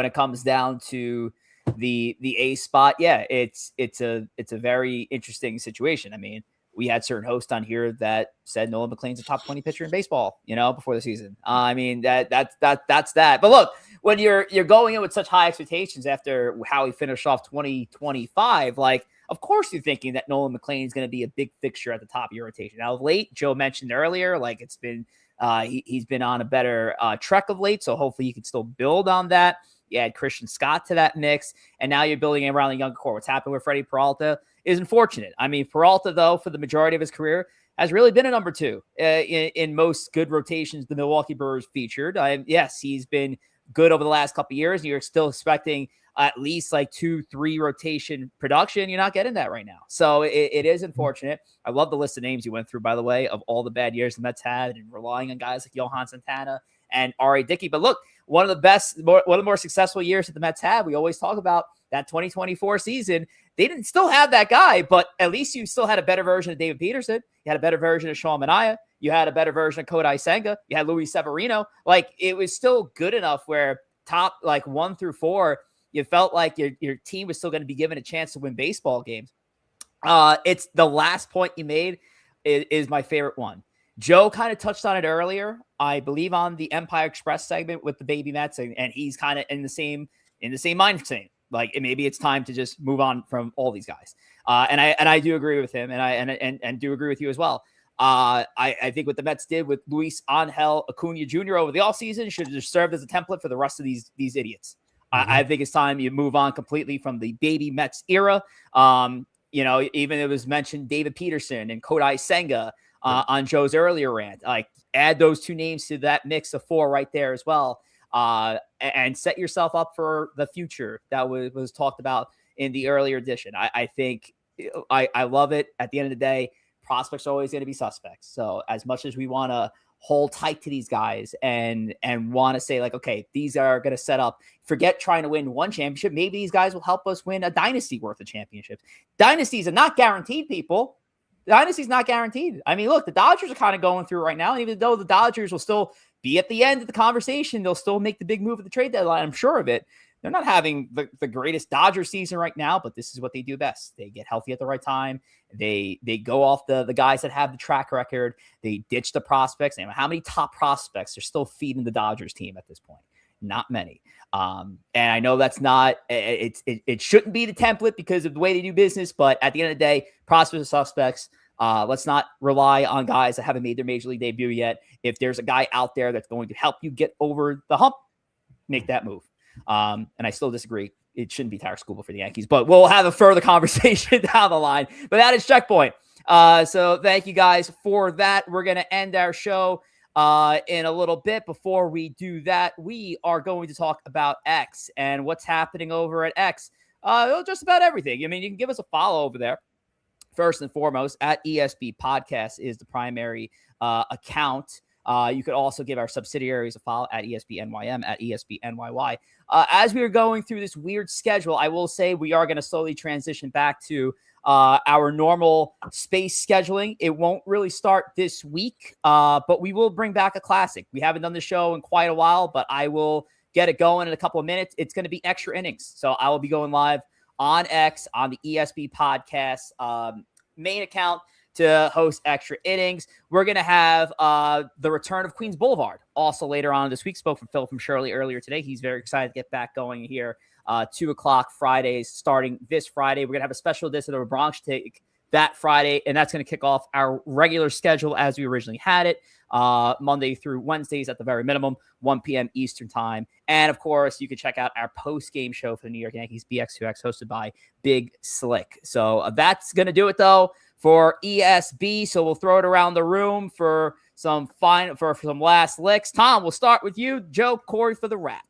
A: it comes down to the A spot, yeah, it's a very interesting situation. I mean, we had certain hosts on here that said Nolan McLean's a top 20 pitcher in baseball, before the season. I mean, that's that. But look, when you're going in with such high expectations after how he finished off 2025, like, of course you're thinking that Nolan McLean is going to be a big fixture at the top of your rotation. Now, of late, Joe mentioned earlier, like it's been he's been on a better trek of late, so hopefully you can still build on that. You add Christian Scott to that mix, and now you're building around the younger core. What's happened with Freddie Peralta is unfortunate. I mean, Peralta, though, for the majority of his career, has really been a number 2 in most good rotations the Milwaukee Brewers featured. Yes, he's been good over the last couple of years, and you're still expecting at least like 2-3 rotation production. You're not getting that right now. So it is unfortunate. I love the list of names you went through, by the way, of all the bad years the Mets had and relying on guys like Johan Santana and R.A. Dickey. But look, one of the more successful years that the Mets had, we always talk about that 2024 season. They didn't still have that guy, but at least you still had a better version of David Peterson. You had a better version of Sean Manaea. You had a better version of Kodai Senga. You had Luis Severino. Like, it was still good enough where top like 1 through 4, you felt like your team was still going to be given a chance to win baseball games. It's the last point you made is my favorite one. Joe kind of touched on it earlier, I believe, on the Empire Express segment with the Baby Mets, and he's kind of in the same mindset. Like, maybe it's time to just move on from all these guys. And I do agree with him, and I do agree with you as well. I think what the Mets did with Luis Angel Acuna Jr. over the offseason should have served as a template for the rest of these idiots. Mm-hmm. I think it's time you move on completely from the Baby Mets era. Even it was mentioned David Peterson and Kodai Senga on Joe's earlier rant. Like, add those 2 names to that mix of 4 right there as well. And set yourself up for the future that was talked about in the earlier edition. I think I love it. At the end of the day, prospects are always going to be suspects. So as much as we want to hold tight to these guys and want to say like, okay, these are going to set up, forget trying to win 1 championship. Maybe these guys will help us win a dynasty worth of championships. Dynasties are not guaranteed, people. Dynasty's not guaranteed. I mean, look, the Dodgers are kind of going through right now. And even though the Dodgers will still be at the end of the conversation, they'll still make the big move at the trade deadline. I'm sure of it. They're not having the greatest Dodger season right now, but this is what they do best. They get healthy at the right time. They go off the guys that have the track record. They ditch the prospects. And how many top prospects are still feeding the Dodgers team at this point? Not many. And I know that's not, it shouldn't be the template because of the way they do business, but at the end of the day, prospects are suspects. Let's not rely on guys that haven't made their major league debut yet. If there's a guy out there that's going to help you get over the hump, make that move. And I still disagree. It shouldn't be Tyler Skubal for the Yankees, but we'll have a further conversation down the line. But that is Checkpoint. So thank you guys for that. We're going to end our show in a little bit. Before we do that, we are going to talk about X and what's happening over at X. Just about everything. I mean, you can give us a follow over there. First and foremost, at ESB Podcast is the primary account. You could also give our subsidiaries a follow at ESBNYM, at ESBNYY. As we are going through this weird schedule, I will say we are going to slowly transition back to our normal space scheduling. It won't really start this week, but we will bring back a classic. We haven't done the show in quite a while, but I will get it going in a couple of minutes. It's going to be Extra Innings. So I will be going live on X on the ESB Podcast main account to host Extra Innings. We're going to have the return of Queens Boulevard also later on this week. Spoke from Phil from Shirley earlier today. He's very excited to get back going here. 2 o'clock Fridays starting this Friday. We're going to have a special edition of a Bronx Take that Friday, and that's going to kick off our regular schedule as we originally had it, Monday through Wednesdays at the very minimum, 1 p.m. Eastern time. And of course, you can check out our post-game show for the New York Yankees, BX2X, hosted by Big Slick. So that's going to do it, though, for ESB. So we'll throw it around the room for some last licks. Tom, we'll start with you. Joe, Corey for the wrap.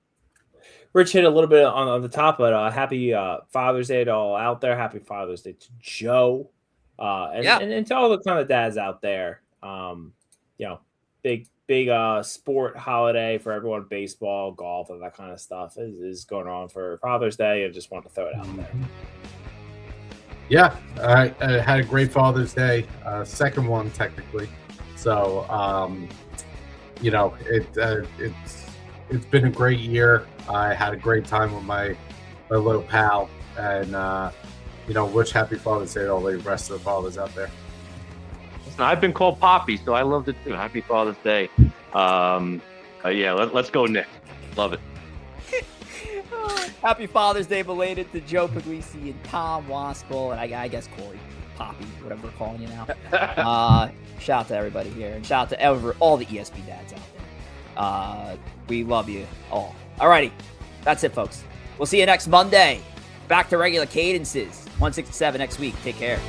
D: Rich hit a little bit on the top, but happy Father's Day to all out there. Happy Father's Day to Joe. And to all the kind of dads out there. Big sport holiday for everyone. Baseball, golf, and that kind of stuff is going on for Father's Day. I just wanted to throw it out there.
C: Yeah, I had a great Father's Day, second one technically. So, it's been a great year. I had a great time with my little pal, and wish happy Father's Day to all the rest of the fathers out there.
B: Listen, I've been called Poppy, so I loved it too. Happy Father's Day. Let's go Nick. Love it.
A: Happy Father's Day belated to Joe Pugliese and Tom Wospil, and I guess Corey, Poppy, whatever we're calling you now. Shout out to everybody here, and shout out to all the ESP dads out there. We love you all. Alrighty, that's it, folks. We'll see you next Monday. Back to regular cadences. 167 next week. Take care.